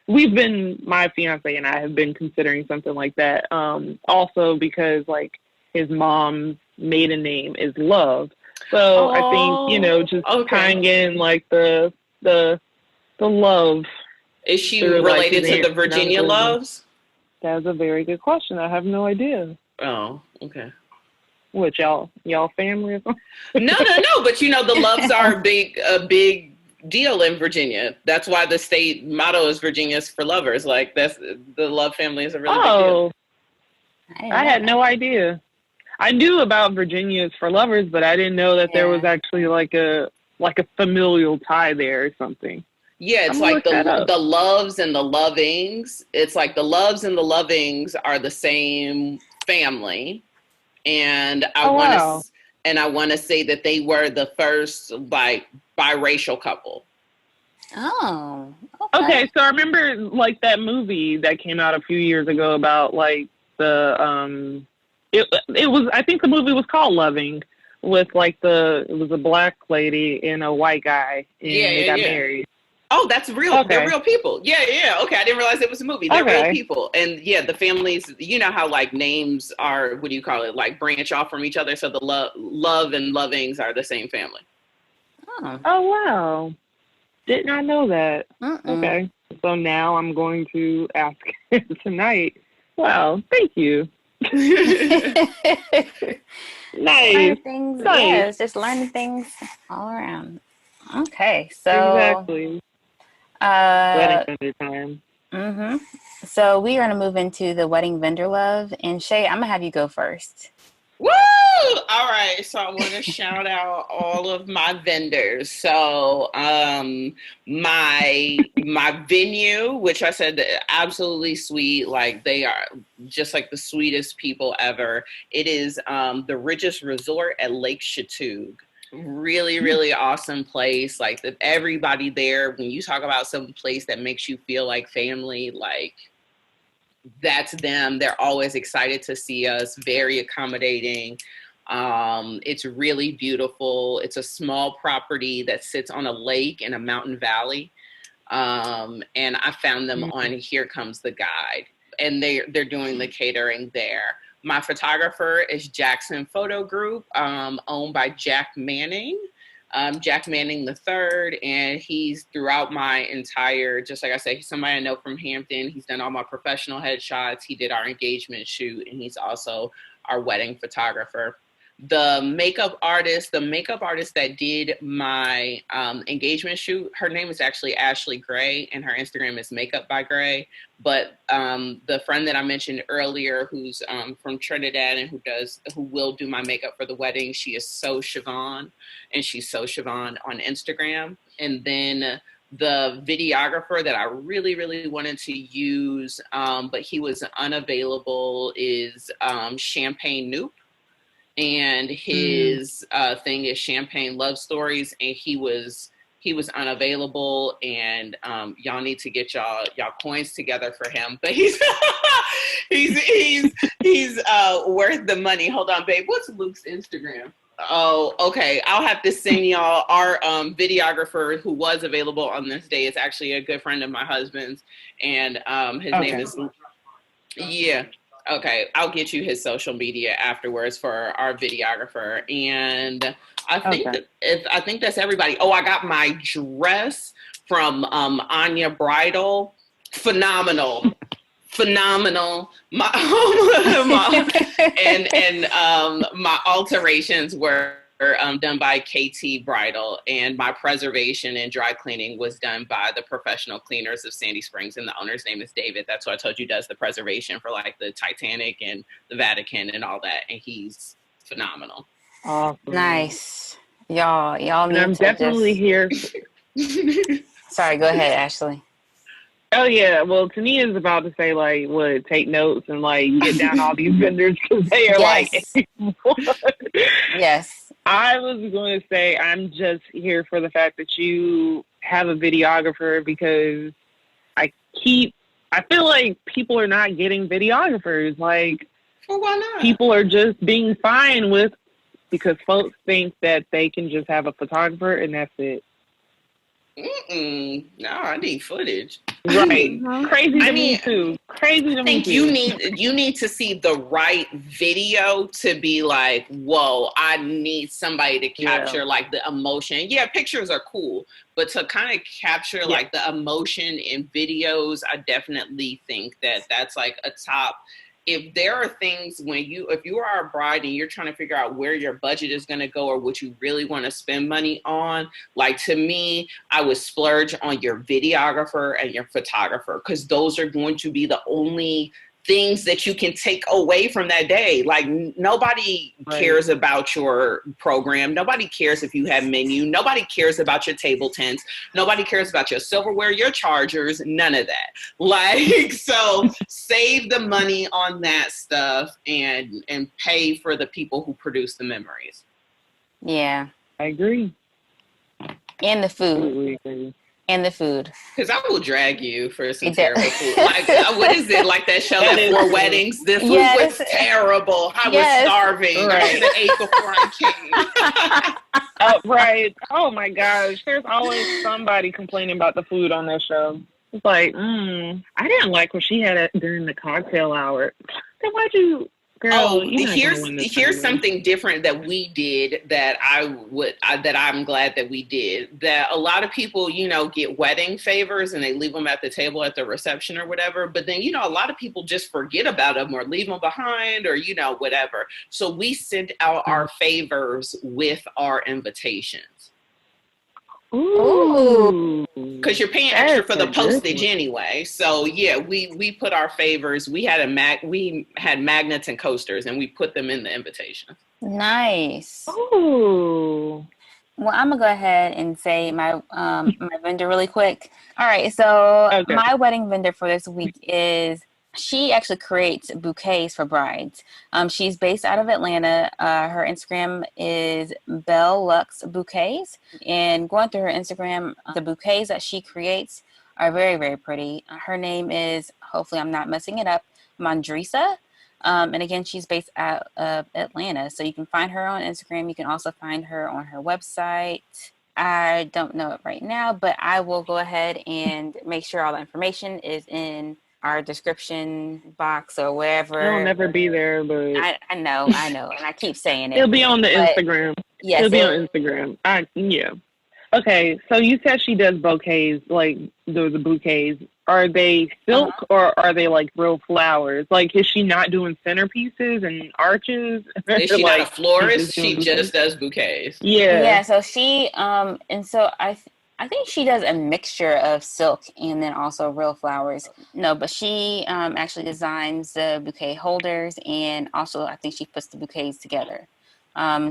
I: my fiance and I have been considering something like that. Also because like his mom's maiden name is Love. So I think, you know, just tying in like the love.
J: Is she related to the Virginia Loves?
I: That's a very good question. I have no idea.
J: Oh, okay.
I: What, y'all family or something?
J: No. But you know, the Loves are a big deal in Virginia. That's why the state motto is Virginia's for lovers. Like the Love family is a really big deal.
I: I had no idea. I knew about Virginia's for lovers, but I didn't know that there was actually like a familial tie there or something.
J: Yeah, it's like the Loves and the Lovings. It's like the Loves and the Lovings are the same family. And I want to say that they were the first like biracial couple.
H: Oh.
I: Okay, so I remember like that movie that came out a few years ago about like the it was, I think the movie was called Loving, with like it was a black lady and a white guy, and they got married.
J: Oh, that's real. Okay. They're real people. Yeah. Okay, I didn't realize it was a movie. They're real people. And yeah, the families, you know how like names are, what do you call it? Like branch off from each other. So the Love and Lovings are the same family.
I: Oh, wow. Did not know that. Okay. So now I'm going to ask tonight, Wow, thank you. Nice.
H: Things,
I: nice.
H: Yeah, it's just learning things all around. Okay, so
I: Exactly. Wedding vendor time.
H: Mm-hmm. So we are gonna move into the wedding vendor love, and Shay, I'm gonna have you go first.
J: Woo! All right. So I want to shout out all of my vendors. So my venue, which I said absolutely sweet, like they are just like the sweetest people ever. It is the richest resort at Lake Chateaugue. Really awesome place. Like everybody there, when you talk about some place that makes you feel like family, like that's them. They're always excited to see us, very accommodating. It's really beautiful. It's a small property that sits on a lake in a mountain valley. And I found them on Here Comes the Guide, and they're doing the catering there. My photographer is Jackson Photo Group, owned by Jack Manning. Jack Manning III, and he's throughout my entire, just like I said, he's somebody I know from Hampton. He's done all my professional headshots. He did our engagement shoot, and he's also our wedding photographer. The makeup artist that did my engagement shoot, her name is actually Ashleigh Gray, and her Instagram is Makeup by Gray. But the friend that I mentioned earlier, who's from Trinidad and who will do my makeup for the wedding, she is So Siobhan, and she's So Siobhan on Instagram. And then the videographer that I really wanted to use, but he was unavailable, is Champagne Noop. And his thing is Champagne Love Stories, and he was unavailable, and y'all need to get y'all coins together for him. But he's worth the money. Hold on, babe. What's Luke's Instagram? Oh, okay. I'll have to send y'all. Our videographer who was available on this day is actually a good friend of my husband's, and his name is yeah. Okay, I'll get you his social media afterwards for our videographer, and I think that's everybody. Oh, I got my dress from Anya Bridal, phenomenal. My my alterations were done by KT Bridal, and my preservation and dry cleaning was done by the professional cleaners of Sandy Springs, and the owner's name is David. That's what I told you does the preservation for like the Titanic and the Vatican and all that, and he's phenomenal.
I: Awesome.
H: Nice. Y'all need
I: I'm
H: to
I: definitely here.
H: Sorry, go ahead, Ashleigh.
I: Oh yeah, well, Tonia's about to say like, what, take notes and like get down all these vendors because they are like.
H: Yes.
I: I was going to say I'm just here for the fact that you have a videographer, because I feel like people are not getting videographers. Like,
J: well, why not?
I: People are just being fine with, because folks think that they can just have a photographer and that's it.
J: No, I need footage.
I: Right. Crazy to me too. Crazy to me too.
J: You need to see the right video to be like, whoa, I need somebody to capture like the emotion. Yeah, pictures are cool, but to kind of capture like the emotion in videos, I definitely think that's like a top. If there are things if you are a bride and you're trying to figure out where your budget is going to go or what you really want to spend money on, like to me, I would splurge on your videographer and your photographer, because those are going to be the only things that you can take away from that day. Like nobody cares about your program. Nobody cares if you have menu. Nobody cares about your table tents. Nobody cares about your silverware, your chargers, none of that. Like, so save the money on that stuff and pay for the people who produce the memories.
H: Yeah.
I: I agree.
H: And the food.
I: Absolutely agree.
H: And the food.
J: Because I will drag you for some terrible food. Like, what is it? Like that show, that Four Weddings? This food was terrible. I was starving.
I: Right.
J: I ate before I came.
I: Right. Oh my gosh. There's always somebody complaining about the food on that show. It's like, I didn't like what she had during the cocktail hour. Then why'd you Girl, you're not gonna win this
J: here's
I: anyway.
J: something different that we did that that I'm glad that we did. That a lot of people, get wedding favors and they leave them at the table at the reception or whatever. But then, a lot of people just forget about them or leave them behind or, whatever. So we sent out our favors with our invitations.
I: Ooh.
J: Because you're paying extra for the postage anyway. So yeah, we put our favors. We had we had magnets and coasters, and we put them in the invitation.
H: Nice.
I: Ooh.
H: Well, I'm gonna go ahead and say my my vendor really quick. All right, so my wedding vendor for this week is. She actually creates bouquets for brides. She's based out of Atlanta. Her Instagram is Belle Lux Bouquets. And going through her Instagram, the bouquets that she creates are very, very pretty. Her name is, hopefully I'm not messing it up, Mandrisa. And again, she's based out of Atlanta. So you can find her on Instagram. You can also find her on her website. I don't know it right now, but I will go ahead and make sure all the information is in our description box or wherever.
I: It'll never be there, but
H: I know, and I keep saying it.
I: It'll be on the Instagram.
H: Yes,
I: it'll be on Instagram. Yeah. Okay, so you said she does bouquets, like the bouquets. Are they silk or are they like real flowers? Like, is she not doing centerpieces and arches?
J: Is she not a florist? She just does bouquets.
I: Yeah.
H: Yeah. So she and so I think she does a mixture of silk and then also real flowers. No, but she actually designs the bouquet holders, and also I think she puts the bouquets together.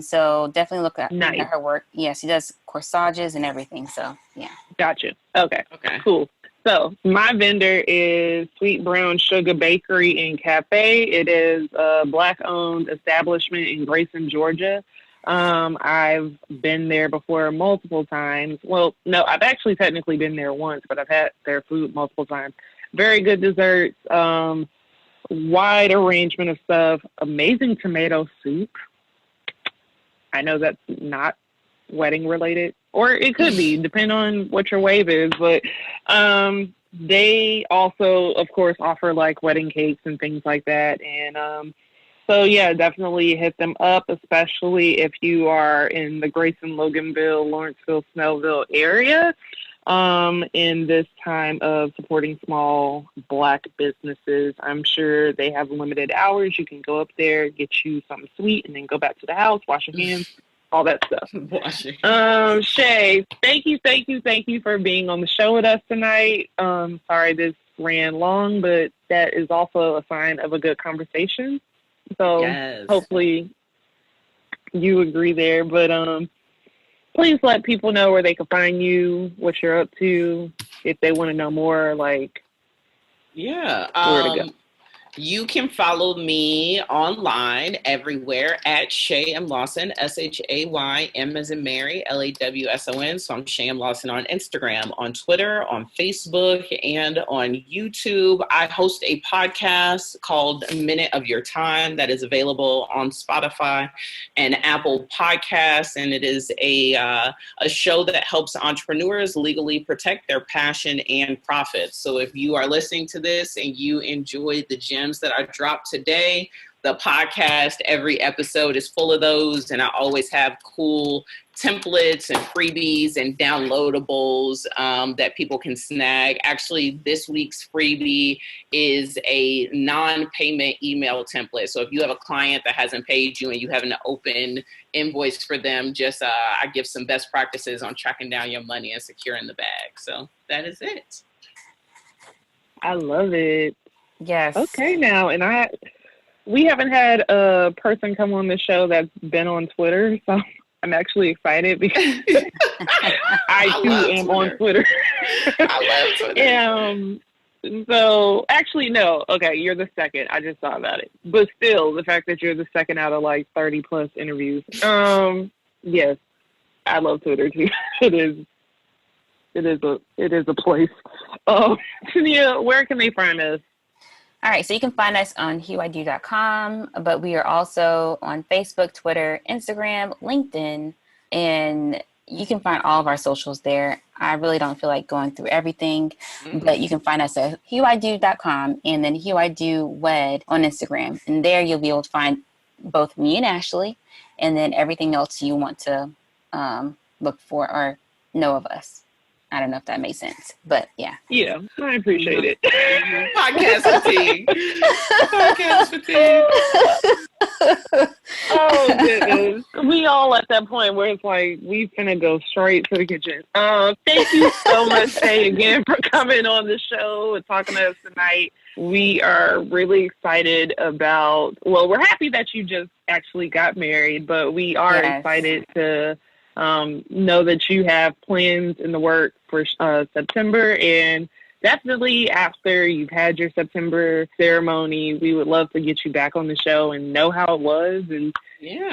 H: So definitely look at her work. Yeah, she does corsages and everything. So yeah.
I: Gotcha. Okay. Cool. So my vendor is Sweet Brown Sugar Bakery and Cafe. It is a Black-owned establishment in Grayson, Georgia. I've been there before multiple times. Well, no, I've actually technically been there once, but I've had their food multiple times. Very good desserts, wide arrangement of stuff, amazing tomato soup. I know that's not wedding related, or it could be, depending on what your wave is, but they also, of course, offer like wedding cakes and things like that. And so, yeah, definitely hit them up, especially if you are in the Grayson, Loganville, Lawrenceville, Snellville area in this time of supporting small Black businesses. I'm sure they have limited hours. You can go up there, get you something sweet, and then go back to the house, wash your hands, all that stuff. Shay, thank you for being on the show with us tonight. Sorry this ran long, but that is also a sign of a good conversation. So hopefully you agree there. But please let people know where they can find you, what you're up to, if they want to know more, like where to go.
J: You can follow me online everywhere at Shay M Lawson, SHAY, M as in Mary, LAWSON. So I'm Shay M Lawson on Instagram, on Twitter, on Facebook, and on YouTube. I host a podcast called Minute of Your Time that is available on Spotify and Apple Podcasts. And it is a show that helps entrepreneurs legally protect their passion and profits. So if you are listening to this and you enjoy the gems that I dropped today, the podcast, every episode is full of those, and I always have cool templates and freebies and downloadables that people can snag. Actually, this week's freebie is a non-payment email template. So if you have a client that hasn't paid you and you have an open invoice for them, just I give some best practices on tracking down your money and securing the bag. So that is it.
I: I love it.
H: Yes.
I: Okay, now, and we haven't had a person come on the show that's been on Twitter, so I'm actually excited because I too am on Twitter.
J: I love Twitter.
I: So, actually, no. Okay, you're the second. I just thought about it. But still, the fact that you're the second out of like 30 plus interviews. Yes, I love Twitter too. It is a place. Toniah, where can they find us?
H: All right, so you can find us on hueido.com, but we are also on Facebook, Twitter, Instagram, LinkedIn, and You can find all of our socials there. I really don't feel like going through everything, but you can find us at hueido.com and then Hue I Do Wed on Instagram. And there you'll be able to find both me and Ashleigh, and then everything else you want to look for or know of us. I don't know if that made sense, but yeah.
I: Yeah, I appreciate it.
J: Podcast fatigue. Podcast fatigue.
I: Oh, goodness. We all at that point where it's like, we finna go straight to the kitchen. Thank you so much, Shay, again, for coming on the show and talking to us tonight. We are really excited about, well, we're happy that you just actually got married, but we are excited to know that you have plans in the works for September, and definitely after you've had your September ceremony, we would love to get you back on the show and know how it was. And you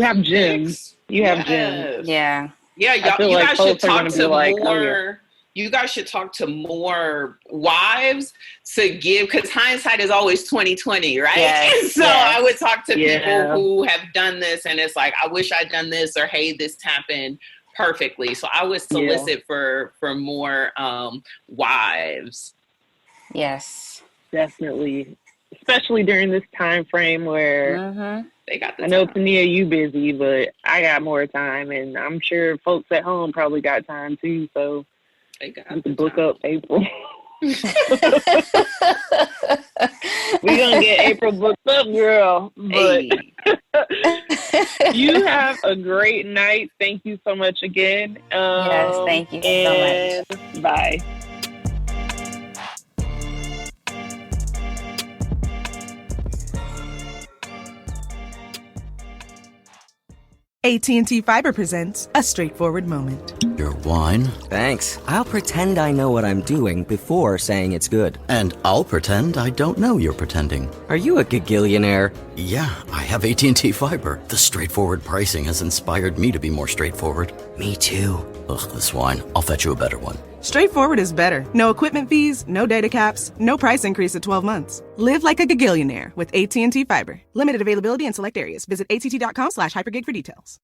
I: have gems. You have gems.
H: Yeah.
J: Yeah, y'all, you guys should talk to more. You guys should talk to more wives to give, because hindsight is always 20/20, right? Yes, so I would talk to people who have done this, and it's like, I wish I'd done this, or hey, this happened perfectly. So I would solicit for more wives.
H: Yes,
I: definitely, especially during this time frame where
J: they got.
I: I know, Toniah, you busy, but I got more time, and I'm sure folks at home probably got time too. So. We can book up April. We're going to get April booked up, girl. But you have a great night. Thank you so much again.
H: Yes, thank you so
I: much. Bye.
E: AT&T Fiber presents A Straightforward Moment.
F: Your wine?
G: Thanks. I'll pretend I know what I'm doing before saying it's good.
F: And I'll pretend I don't know you're pretending.
G: Are you a gagillionaire?
F: Yeah, I have AT&T Fiber. The straightforward pricing has inspired me to be more straightforward.
G: Me too.
F: Ugh, this wine. I'll fetch you a better one.
E: Straightforward is better. No equipment fees, no data caps, no price increase at 12 months. Live like a gagillionaire with AT&T Fiber. Limited availability in select areas. Visit att.com/hypergig for details.